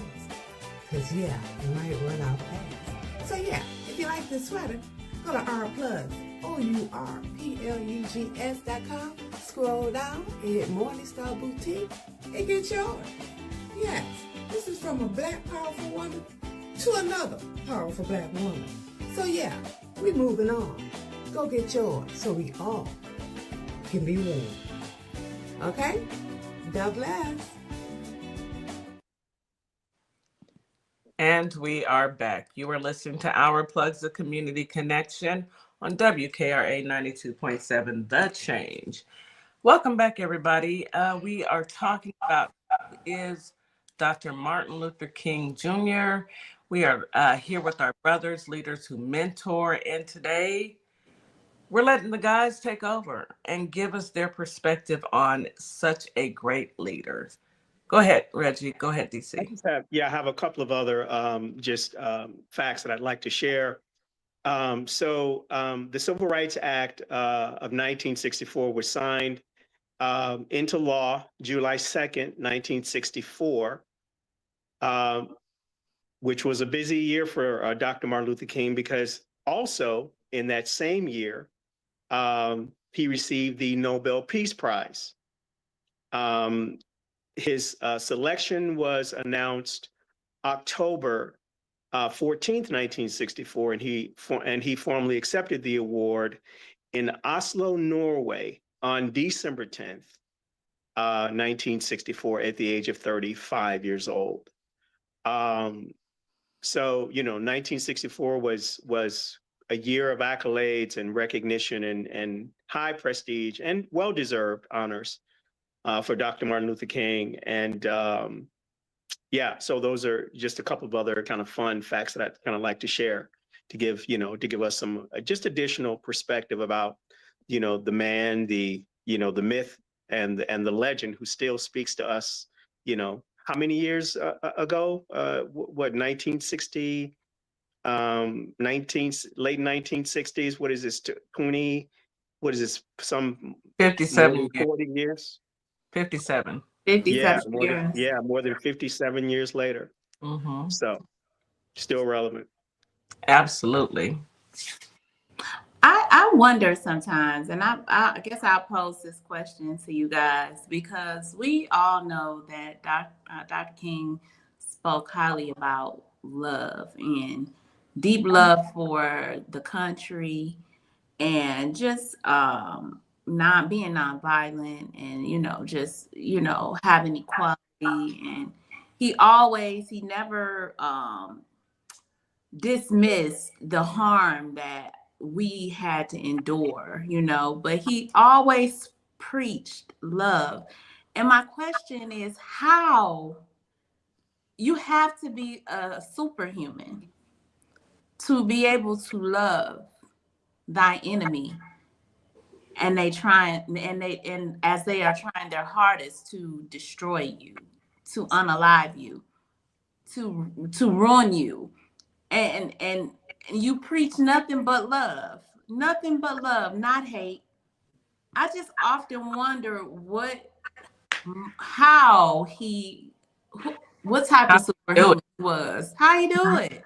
because yeah, it might run out fast. So yeah, if you like this sweater, go to ourplugs, ourplugs.com, scroll down and hit Morningstar Boutique and get yours. Yes, this is from a black powerful woman to another powerful black woman. So yeah, we're moving on. Go get yours so we all can be warm. Okay? God bless. And we are back. You are listening to Our Plugs, the Community Connection on WKRA 92.7, The Change. Welcome back, everybody. We are talking about who is Dr. Martin Luther King Jr. We are here with our brothers, leaders who mentor, and today we're letting the guys take over and give us their perspective on such a great leader. Go ahead, Regi. Go ahead, DC. I have a couple of other facts that I'd like to share. The Civil Rights Act of 1964 was signed into law July 2nd, 1964, which was a busy year for Dr. Martin Luther King, because also in that same year, he received the Nobel Peace Prize. His selection was announced October 14th, 1964, and he formally accepted the award in Oslo, Norway on December 10th, 1964, at the age of 35 years old. 1964 was a year of accolades and recognition and high prestige and well-deserved honors for Dr. Martin Luther King. And so those are just a couple of other kind of fun facts that I'd kind of like to share to give us some just additional perspective about, the man, the myth and the legend who still speaks to us, how many years ago? 1960, late 1960s. What is this? 20? What is this? Some 57 40 years? 57. Yeah, 57 years. more than 57 years later. Mm-hmm. So still relevant. Absolutely. I wonder sometimes, and I guess I'll pose this question to you guys because we all know that Dr. King spoke highly about love and deep love for the country and just not being nonviolent and just having equality. And he never dismiss the harm that we had to endure, but he always preached love. And my question is, how you have to be a superhuman to be able to love thy enemy, and and as they are trying their hardest to destroy you, to unalive you, to ruin you, and you preach nothing but love, not hate. I just often wonder how what type How of to do it. superhuman he was, how he do it.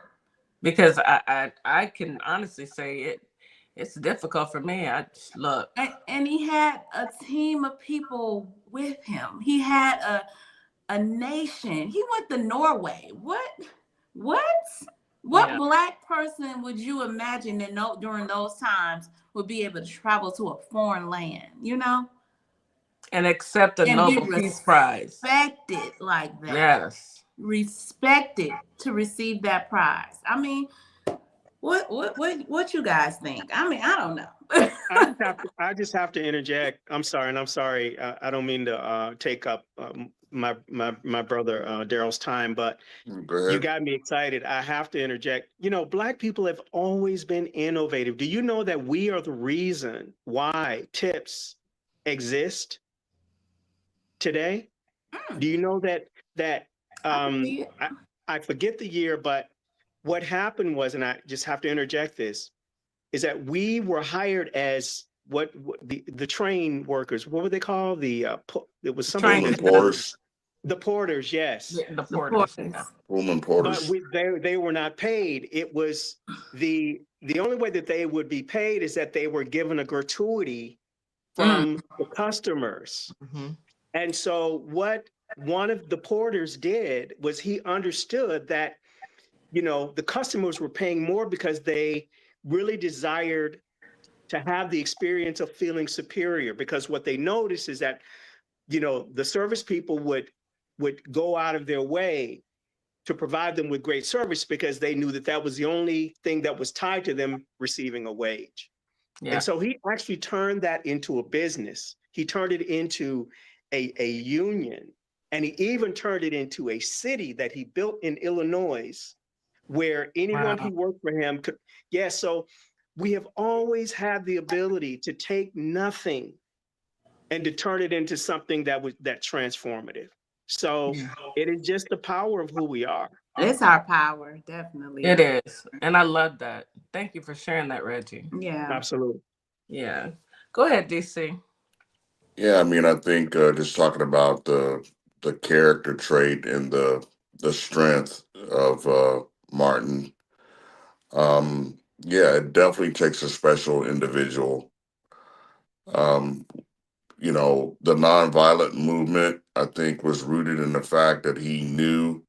Because I can honestly say it's difficult for me. I just look. And he had a team of people with him. He had a nation. He went to Norway. What Yeah. Black person would you imagine that during those times would be able to travel to a foreign land, And accept a and be Nobel Peace Prize. respected like that? Yes. Respected to receive that prize. I mean, what you guys think? I mean, I don't know. I just have to interject. I'm sorry, and I'm sorry. I don't mean to take up my brother Daryl's time, but Go you ahead. got me excited. I have to interject. Black people have always been innovative. Do you know that we are the reason why tips exist today? Do you know that I forget the year, but what happened was, and I just have to interject this, is that we were hired as what the train workers. What were they called? It was something. Train Pullman porters. The porters, yes. Yeah, the porters. Yeah. Pullman But porters. they were not paid. It was the only way that they would be paid is that they were given a gratuity from the customers. Mm-hmm. And so what one of the porters did was he understood that, the customers were paying more because they really desired to have the experience of feeling superior, because what they noticed is that, the service people would go out of their way to provide them with great service because they knew that that was the only thing that was tied to them receiving a wage. Yeah. And so he actually turned that into a business. He turned it into a union, and he even turned it into a city that he built in Illinois, where anyone Wow. who worked for him could. Yeah, so we have always had the ability to take nothing and to turn it into something that's transformative. So Yeah. it is just the power of who we are. It's our power, definitely. It is. And I love that. Thank you for sharing that, Reggie. Yeah. Absolutely. Yeah. Go ahead, DC. Yeah, I mean, I think just talking about the character trait and the strength of Martin. Yeah, it definitely takes a special individual. Um, the nonviolent movement, I think, was rooted in the fact that he knew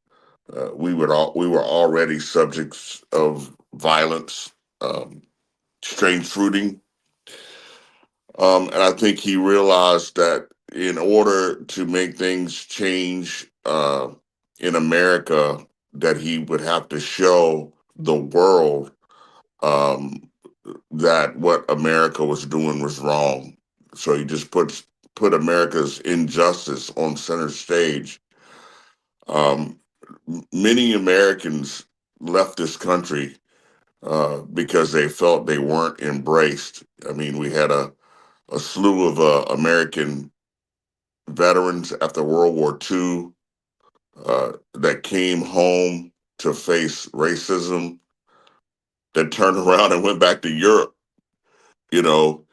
we were already subjects of violence, strange fruiting. And I think he realized that in order to make things change in America, that he would have to show the world um, that what America was doing was wrong. So he just put America's injustice on center stage. Um, Many Americans left this country because they felt they weren't embraced. I mean, we had a slew of American veterans after World War II that came home to face racism, that turned around and went back to Europe, you know,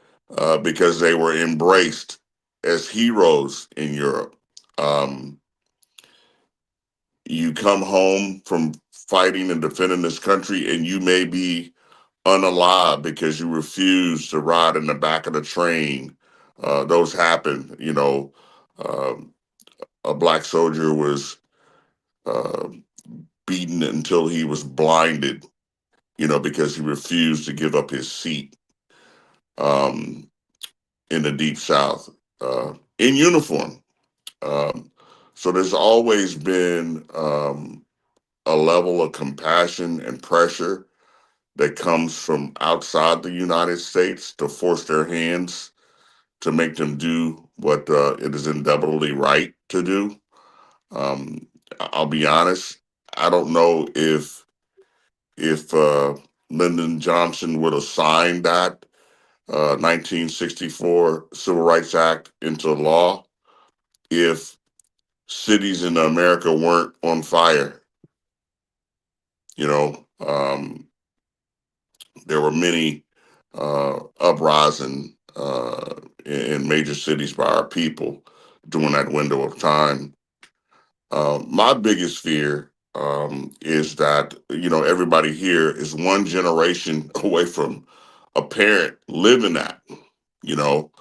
because they were embraced as heroes in Europe. Um, you come home from fighting and defending this country, and you may be unalive because you refuse to ride in the back of the train. Those happen. Um, a black soldier was uh, beaten until he was blinded, because he refused to give up his seat um, in the Deep South in uniform. Um, so there's always been a level of compassion and pressure that comes from outside the United States to force their hands to make them do what it is indubitably right to do. Um, I'll be honest, I don't know if Lyndon Johnson would have signed that 1964 Civil Rights Act into law if cities in America weren't on fire. There were many uprising in major cities by our people during that window of time. My biggest fear is that, everybody here is one generation away from a parent living that. You know,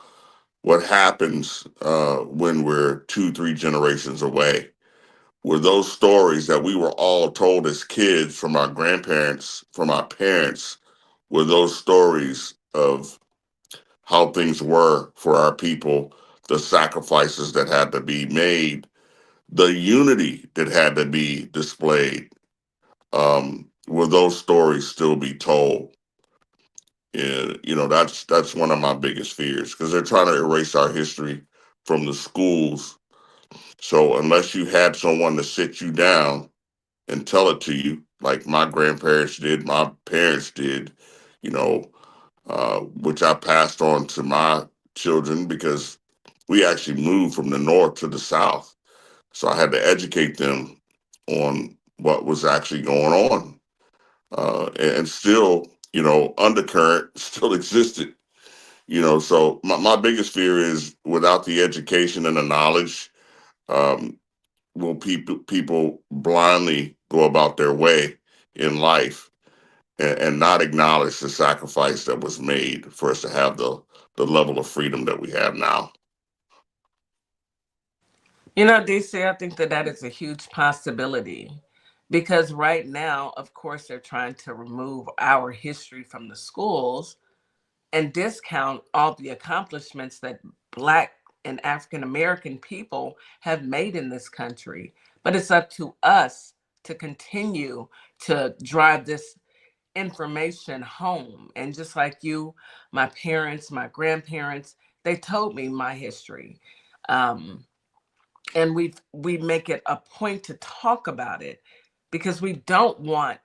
what happens when we're 2, 3 generations away? Were those stories that we were all told as kids from our grandparents, from our parents, were those stories of how things were for our people, the sacrifices that had to be made, the unity that had to be displayed? Will those stories still be told? And that's one of my biggest fears, because they're trying to erase our history from the schools. So unless you had someone to sit you down and tell it to you, like my grandparents did, my parents did, you know, which I passed on to my children because we actually moved from the north to the south. So I had to educate them on what was actually going on. And still, undercurrent still existed. So my biggest fear is, without the education and the knowledge, um, will people blindly go about their way in life and not acknowledge the sacrifice that was made for us to have the level of freedom that we have now. DC, I think that is a huge possibility because right now, of course, they're trying to remove our history from the schools and discount all the accomplishments that Black and African American people have made in this country. But it's up to us to continue to drive this information home. And just like you, my parents, my grandparents, they told me my history. Um, and we make it a point to talk about it because we don't want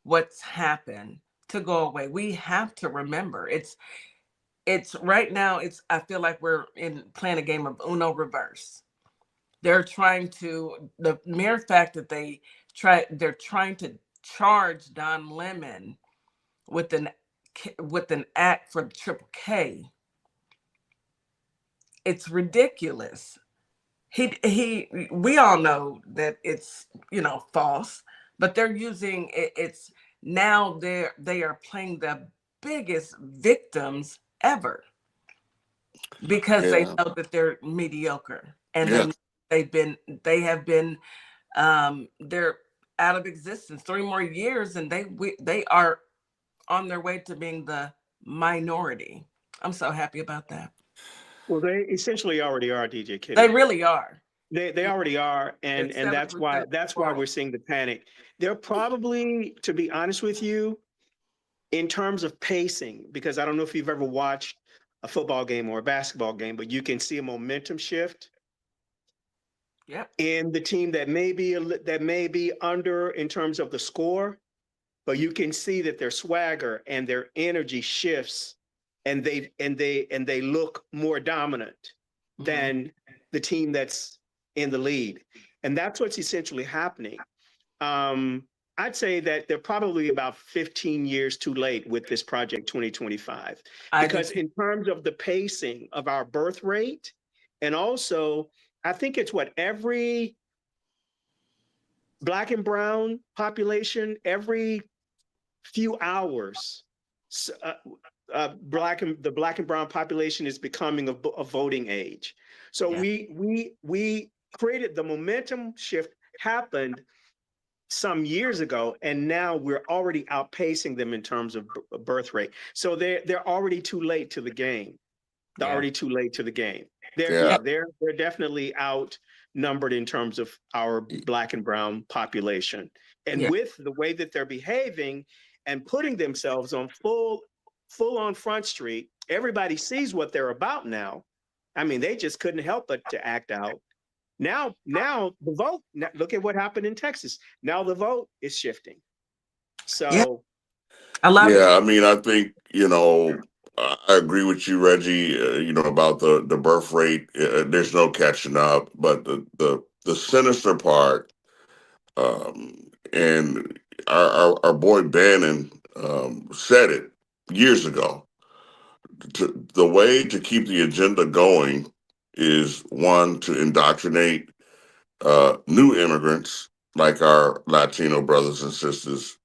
what's happened to go away. We have to remember it's right now, I feel like we're playing a game of Uno reverse. They're trying to, the mere fact that they're trying to charge Don Lemon with an act for the Triple K. It's ridiculous. We all know that it's, false, but they're using it. It's now they are playing the biggest victims ever because they Yeah, know that they're mediocre and yeah, they have been they're out of existence 3 more years and they are on their way to being the minority. I'm so happy about that. Well, they essentially already are, DJ They Kitty. really are. They already are, and They're that's 7% why of the we're world. seeing the panic. They're probably, to be honest with you, in terms of pacing, because I don't know if you've ever watched a football game or a basketball game, but you can see a momentum shift Yep. in the team that may be under in terms of the score, but you can see that their swagger and their energy shifts, and they look more dominant than the team that's in the lead, and that's what's essentially happening. I'd say that they're probably about 15 years too late with this Project 2025, I do because too. in terms of the pacing of our birth rate, and also I think it's what, every Black and brown population, every few hours, the Black and brown population is becoming a voting age. So Yeah. we created the momentum shift happened some years ago, and now we're already outpacing them in terms of birth rate. So they're already too late to the game. They're Yeah. already too late to the game. They're Yeah. yeah, they're definitely outnumbered in terms of our Black and brown population. And Yeah. with the way that they're behaving and putting themselves on full on Front Street, everybody sees what they're about now. I mean, they just couldn't help but to act out. Now the vote, look at what happened in Texas. Now the vote is shifting. Yeah. So I love it. Yeah, I mean, I think, I agree with you, Reggie, about the birth rate. There's no catching up, but the sinister part, and our boy Bannon said it years ago. The way to keep the agenda going is, one, to indoctrinate new immigrants like our Latino brothers and sisters,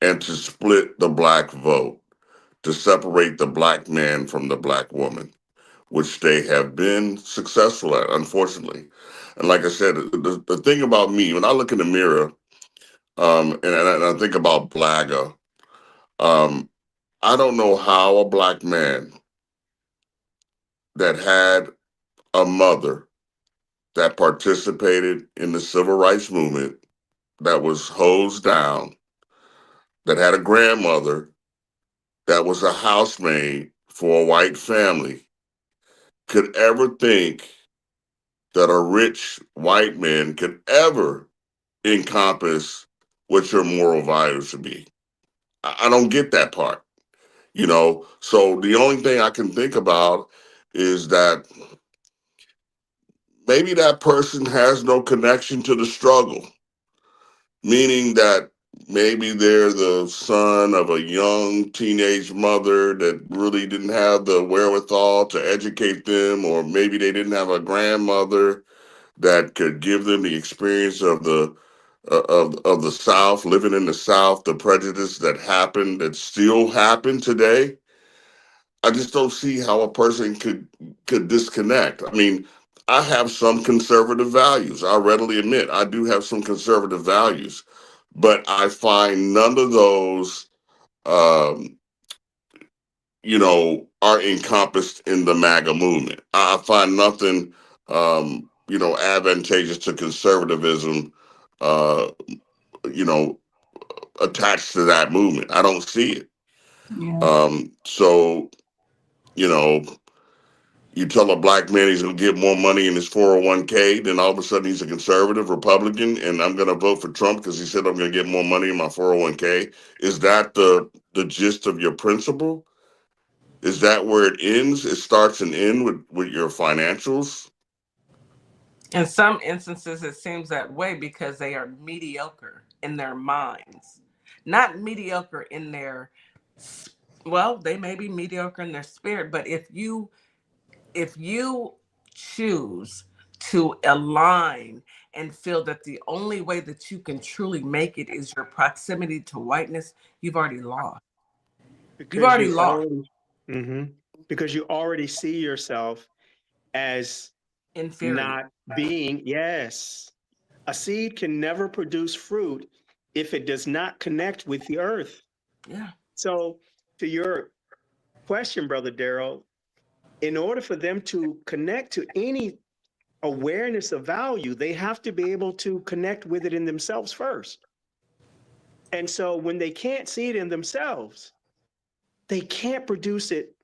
and to split the Black vote, to separate the Black man from the Black woman, which they have been successful at, unfortunately. And like I said, the thing about me, when I look in the mirror, and I think about Blagga, um, I don't know how a Black man that had a mother that participated in the civil rights movement, that was hosed down, that had a grandmother that was a housemaid for a white family, could ever think that a rich white man could ever encompass what your moral values should be. I don't get that part, So the only thing I can think about is that maybe that person has no connection to the struggle, meaning that maybe they're the son of a young teenage mother that really didn't have the wherewithal to educate them, or maybe they didn't have a grandmother that could give them the experience of the South, living in the South, the prejudice that happened, that still happen today. I just don't see how a person could disconnect. I mean, I have some conservative values. I readily admit I do have some conservative values, but I find none of those, um, are encompassed in the MAGA movement. I find nothing, advantageous to conservatism, uh, you know, attached to that movement. I don't see it. Yeah. So, you know, you tell a Black man he's going to get more money in his 401k, then all of a sudden he's a conservative Republican, and I'm going to vote for Trump because he said I'm going to get more money in my 401k. Is that the gist of your principle? Is that where it ends? It starts and ends with your financials? In some instances, it seems that way because they are mediocre in their minds, not mediocre in their, well, they may be mediocre in their spirit, but if you choose to align and feel that the only way that you can truly make it is your proximity to whiteness, you've already lost. You've because already you lost. already because you already see yourself as Inferior. not being, yes. A seed can never produce fruit if it does not connect with the earth. Yeah. So, to your question, Brother Daryl, in order for them to connect to any awareness of value, they have to be able to connect with it in themselves first. And so, when they can't see it in themselves, they can't produce it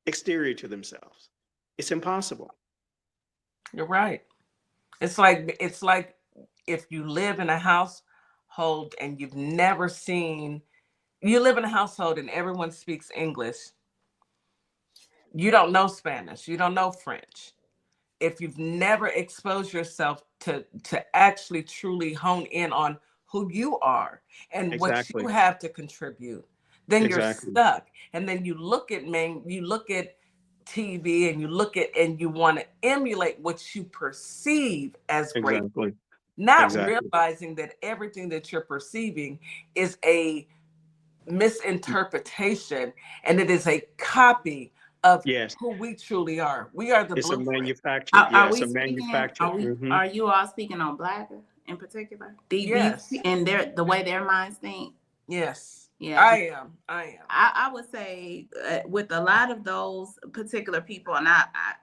exterior to themselves. It's impossible. You're right. It's like if you live in a household and you live in a household and everyone speaks English. You don't know Spanish, you don't know French. If you've never exposed yourself to actually truly hone in on who you are and what you Exactly. have to contribute, then you're Exactly. stuck. And then you look at TV and you look at and you want to emulate what you perceive as great, Exactly. not Exactly. realizing that everything that you're perceiving is a misinterpretation and it is a copy of Yes. who we truly are. We are the It's a blueprint. manufactured. Yeah, Are it's we a speaking? manufactured. Are you all speaking on Black in particular? These Yes. and the way their minds think. Yes. Yeah, I am. I would say with a lot of those particular people, and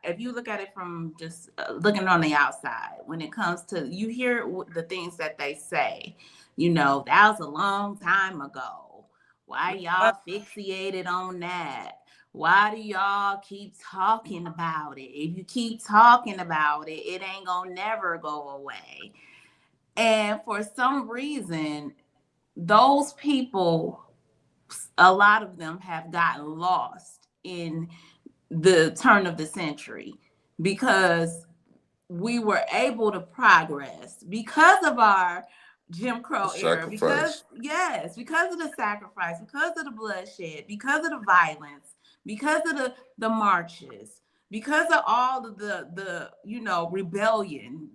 if you look at it from just looking on the outside, when it comes to, you hear the things that they say, that was a long time ago. Why y'all fixated on that? Why do y'all keep talking about it? If you keep talking about it, it ain't gonna never go away. And for some reason, those people, a lot of them have gotten lost in the turn of the century because we were able to progress because of our Jim Crow era, because of the sacrifice, because of the bloodshed, because of the violence, because of the marches, because of all of the rebellion,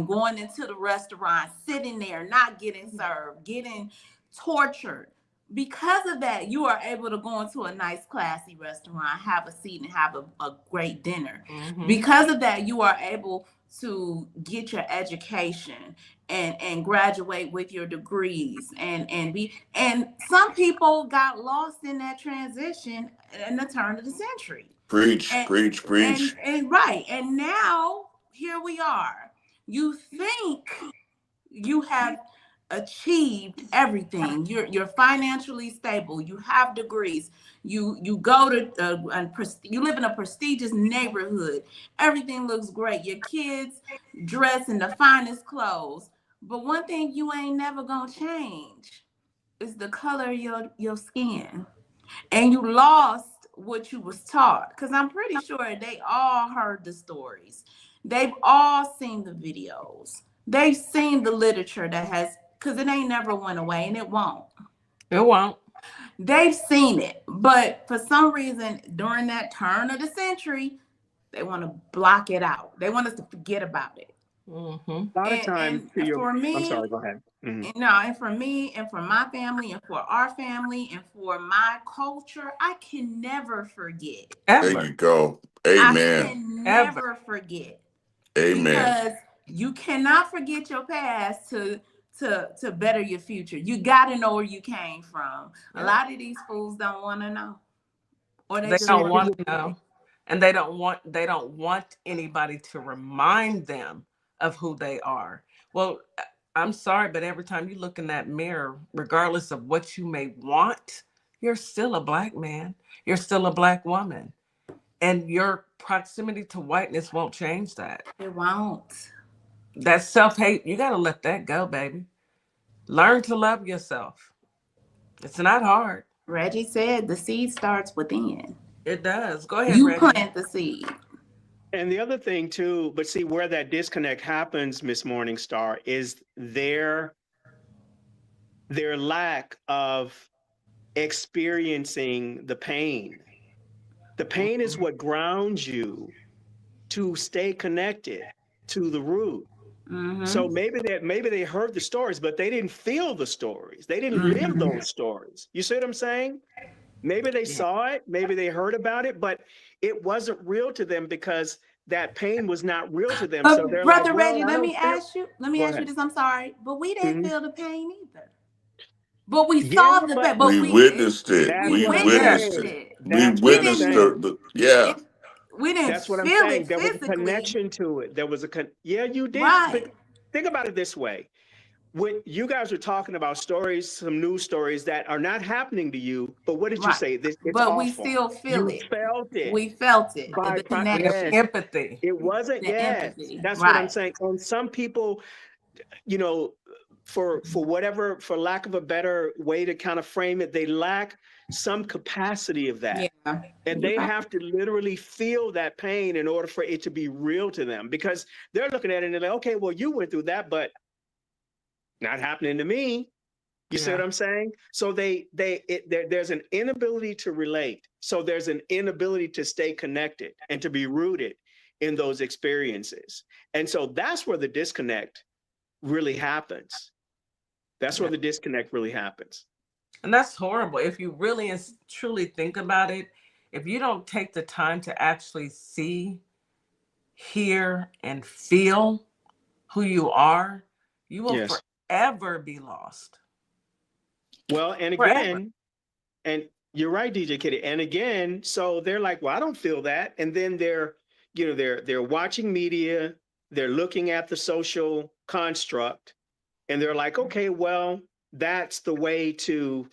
going into the restaurant, sitting there, not getting served, getting tortured. Because of that, you are able to go into a nice, classy restaurant, have a seat, and have a great dinner. Mm-hmm. Because of that, you are able to get your education and graduate with your degrees and some people got lost in that transition in the turn of the century. Preach. And right. And now here we are. You think you have achieved everything. You're financially stable. You have degrees. You go to you live in a prestigious neighborhood. Everything looks great. Your kids dress in the finest clothes. But one thing you ain't never gonna change is the color of your skin. And you lost what you was taught, because I'm pretty sure they all heard the stories. They've all seen the videos. They've seen the literature that has, because it ain't never went away, and it won't. It won't. They've seen it, but for some reason, during that turn of the century, they want to block it out. They want us to forget about it. Mm-hmm. A lot of times, for me, I'm sorry, go ahead. Mm-hmm. And for me, and for my family, and for our family, and for my culture, I can never forget. Ever. There you go. Amen. I can never forget. Amen. Because you cannot forget your past to better your future. You got to know where you came from. Yeah. A lot of these fools don't want to know, or they don't want to know, and they don't want anybody to remind them of who they are. Well, I'm sorry, but every time you look in that mirror, regardless of what you may want, you're still a Black man. You're still a Black woman, and your proximity to whiteness won't change that. It won't. That self-hate, you got to let that go, baby. Learn to love yourself. It's not hard. Regi said the seed starts within. It does. Go ahead, you Regi. Plant the seed. And the other thing too, but see where that disconnect happens, Miss Morningstar, is their lack of experiencing the pain. The pain is what grounds you to stay connected to the root. Mm-hmm. So maybe they heard the stories, but they didn't feel the stories. They didn't live those stories. You see what I'm saying? Maybe they saw it, maybe they heard about it, but it wasn't real to them because that pain was not real to them. So they're Brother like, well, Regi, let me ask you this. I'm sorry, but we didn't feel the pain either. But we saw the pain. But we witnessed it. We witnessed it. We witnessed yeah. We didn't. That's what I'm feel saying. it there was a connection to it. There was you did. Right. But think about it this way. When you guys are talking about stories, some news stories that are not happening to you, but what did you say? It's but awful. We still feel it. Felt it. We felt it. The connection. Empathy. It wasn't. Empathy. That's what I'm saying. And some people, for whatever, for lack of a better way to kind of frame it, they lack some capacity of that. Yeah. And they have to literally feel that pain in order for it to be real to them, because they're looking at it and they're like, okay, well, you went through that, but not happening to me. You see what I'm saying? So there's an inability to relate. So there's an inability to stay connected and to be rooted in those experiences. And so that's where the disconnect really happens. That's where the disconnect really happens. And that's horrible. If you really and truly think about it, if you don't take the time to actually see, hear, and feel who you are, you will forever be lost. Well, and again, and you're right, DJ Kitty. And again, so they're like, well, I don't feel that. And then they're watching media, they're looking at the social construct, and they're like, okay, well, that's the way to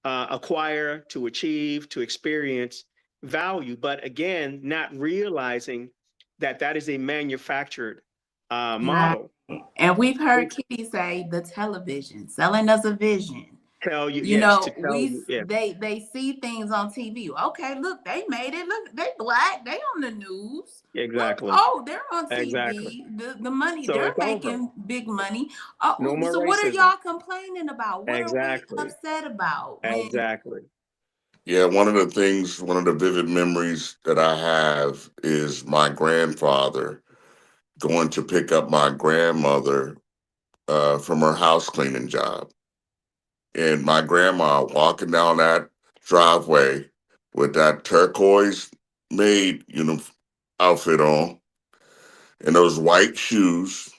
acquire, to achieve, to experience value. But again, not realizing that is a manufactured model. And we've heard Kitty say the television selling us a vision. Tell you, they see things on TV. Okay, look, they made it. Look, they black. They on the news. Exactly. Look, oh, they're on TV. Exactly. The money, so they're making big money. Oh, no more so racism. what are y'all complaining about? What exactly. are we upset about? Exactly. Yeah, one of the vivid memories that I have is my grandfather going to pick up my grandmother from her house cleaning job. And my grandma walking down that driveway with that turquoise maid outfit on and those white shoes.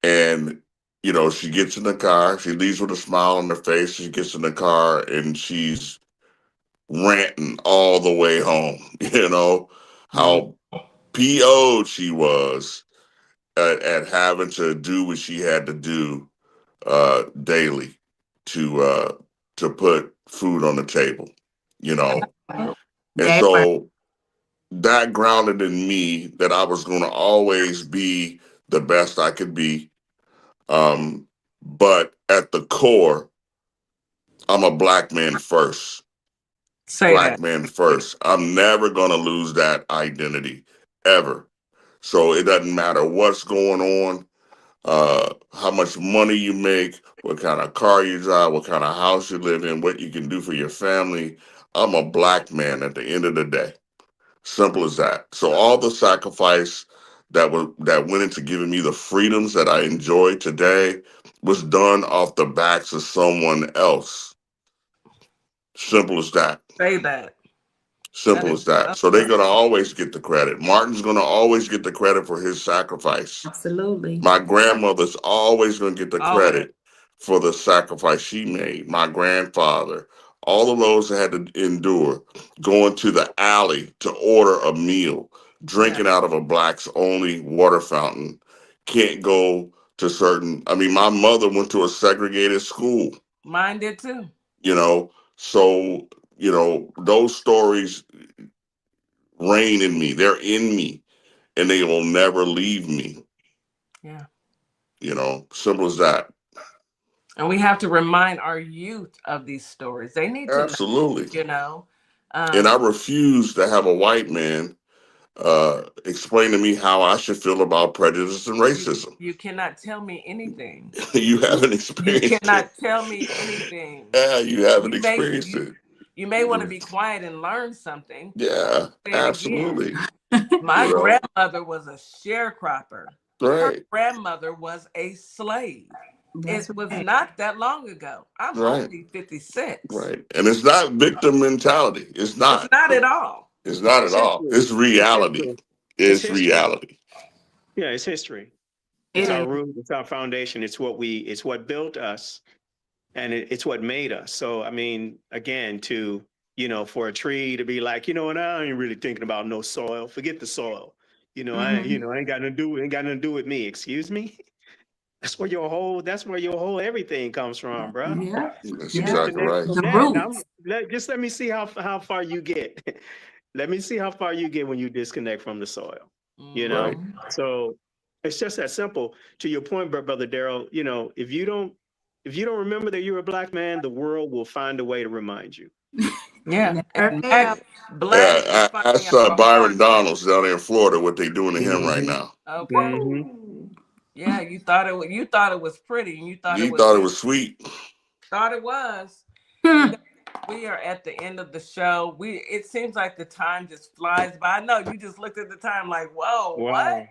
And, she gets in the car. She leaves with a smile on her face. She gets in the car and she's ranting all the way home, how PO'd she was at having to do what she had to do daily to put food on the table, And so that grounded in me that I was going to always be the best I could be. But at the core, I'm a black man first. Black man first. I'm never going to lose that identity ever. So it doesn't matter what's going on, how much money you make, what kind of car you drive, what kind of house you live in, what you can do for your family. I'm a black man at the end of the day. Simple as that. So all the sacrifice that went into giving me the freedoms that I enjoy today was done off the backs of someone else. Simple as that. Say that. Simple as that. So they're going to always get the credit. Martin's going to always get the credit for his sacrifice. Absolutely. My grandmother's always going to get the credit for the sacrifice she made. My grandfather, all of those that had to endure going to the alley to order a meal, drinking out of a blacks only water fountain, can't go to my mother went to a segregated school. Mine did too. So, those stories reign in me. They're in me and they will never leave me. Yeah. Simple as that. And we have to remind our youth of these stories. They need to absolutely know. And I refuse to have a white man explain to me how I should feel about prejudice and racism. You cannot tell me anything. You haven't experienced it. You cannot tell me anything. Yeah, you haven't experienced it. You may want to be quiet and learn something. Yeah, absolutely. My grandmother was a sharecropper. Right. Her grandmother was a slave. It was not that long ago. I'm only 56. Right. And it's not victim mentality. It's not. It's not at all. It's not at all. It's reality. It's reality. Yeah, it's history. It's our root. It's our foundation. It's what built us, and it's what made us. So, again, for a tree to be like, what, I ain't really thinking about no soil. Forget the soil. I ain't got nothing to do with me. Excuse me. That's where your whole everything comes from, bro. Yeah, that's exactly right. The roots. Just let me see how far you get. Let me see how far you get when you disconnect from the soil. Right. So it's just that simple. To your point, Brother Daryl, if you don't remember that you're a black man, the world will find a way to remind you. Yeah. Ask Byron Donalds down there in Florida what they're doing to him right now. Okay. Mm-hmm. Yeah, you thought it was pretty, and you thought it You was thought it was sweet. thought it was. Hmm. You guys, we are at the end of the show. It seems like the time just flies by. I know you just looked at the time like, whoa, what? Wow.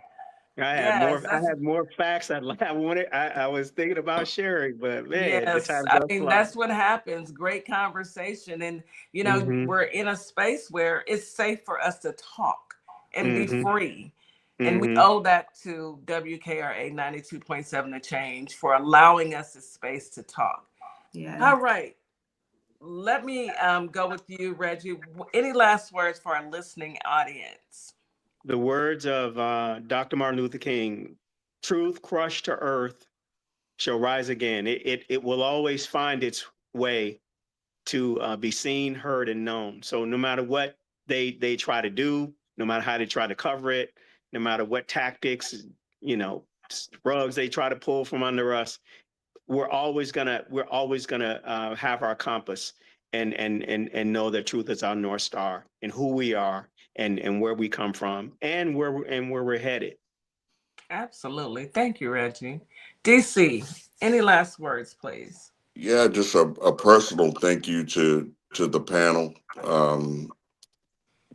Yes, I that's had more facts I wanted. I was thinking about sharing, but man, the yes. time I does mean, fly. that's what happens. Great conversation. And Mm-hmm. we're in a space where it's safe for us to talk and be Mm-hmm. free. And we Mm-hmm. owe that to WKRA 92.7 The Change for allowing us the space to talk. Yeah. All right. Let me go with you, Regi. Any last words for our listening audience? The words of Dr. Martin Luther King: "Truth crushed to earth shall rise again." It will always find its way to be seen, heard, and known. So no matter what they try to do, no matter how they try to cover it, no matter what tactics, rugs they try to pull from under us, we're always gonna have our compass and know that truth is our North Star and who we are and where we come from and where we're headed. Absolutely. Thank you, Regi. DC, any last words, please? Yeah, just a personal thank you to the panel,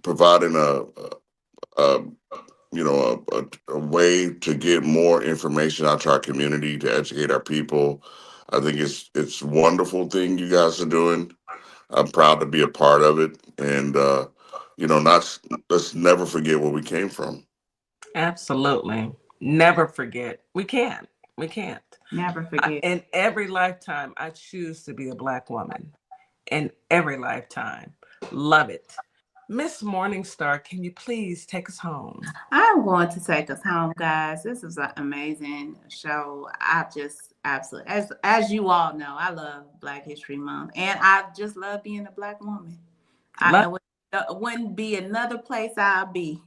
providing a a way to get more information out to our community to educate our people. I think it's a wonderful thing you guys are doing. I'm proud to be a part of it, and not let's never forget where we came from. Absolutely. Never forget. We can't. We can't. Never forget. In every lifetime, I choose to be a Black woman. In every lifetime. Love it. Miss Morningstar, can you please take us home? I'm going to take us home, guys. This is an amazing show. I just absolutely, as you all know, I love Black History Month, and I just love being a Black woman. Wouldn't be another place I'll be,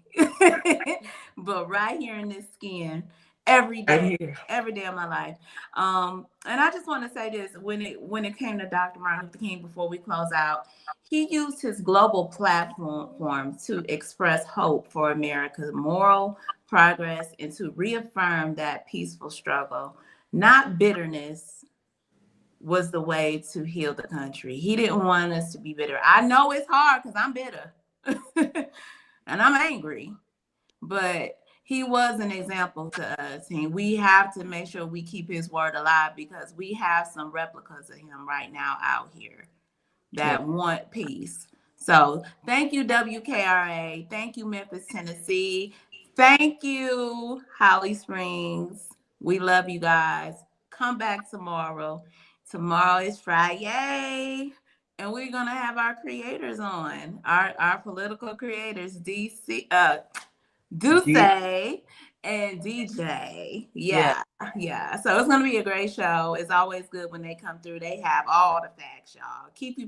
but right here in this skin, every day, every day of my life. And I just want to say this: when it came to Dr. Martin Luther King, before we close out, he used his global platform to express hope for America's moral progress and to reaffirm that peaceful struggle, not bitterness, was the way to heal the country. He didn't want us to be bitter. I know it's hard because I'm bitter and I'm angry, but he was an example to us, and we have to make sure we keep his word alive because we have some replicas of him right now out here that want peace. So thank you, WKRA. Thank you, Memphis, Tennessee. Thank you, Holly Springs. We love you guys. Come back tomorrow. Tomorrow is Friday, and we're gonna have our creators on, our political creators, Duce and DJ. Yeah. So it's gonna be a great show. It's always good when they come through. They have all the facts, y'all. Keep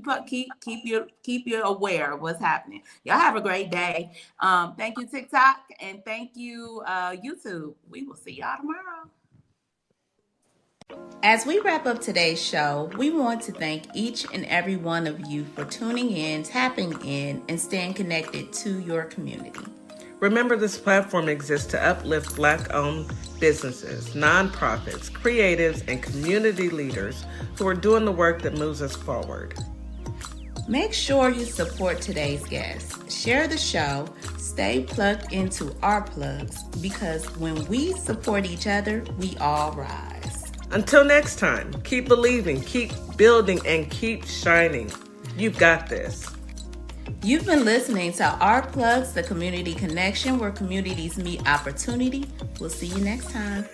you aware of what's happening. Y'all have a great day. Thank you, TikTok, and thank you, YouTube. We will see y'all tomorrow. As we wrap up today's show, we want to thank each and every one of you for tuning in, tapping in, and staying connected to your community. Remember, this platform exists to uplift Black-owned businesses, nonprofits, creatives, and community leaders who are doing the work that moves us forward. Make sure you support today's guest. Share the show. Stay plugged into our plugs, because when we support each other, we all rise. Until next time, keep believing, keep building, and keep shining. You've got this. You've been listening to Our Plugs, the community connection where communities meet opportunity. We'll see you next time.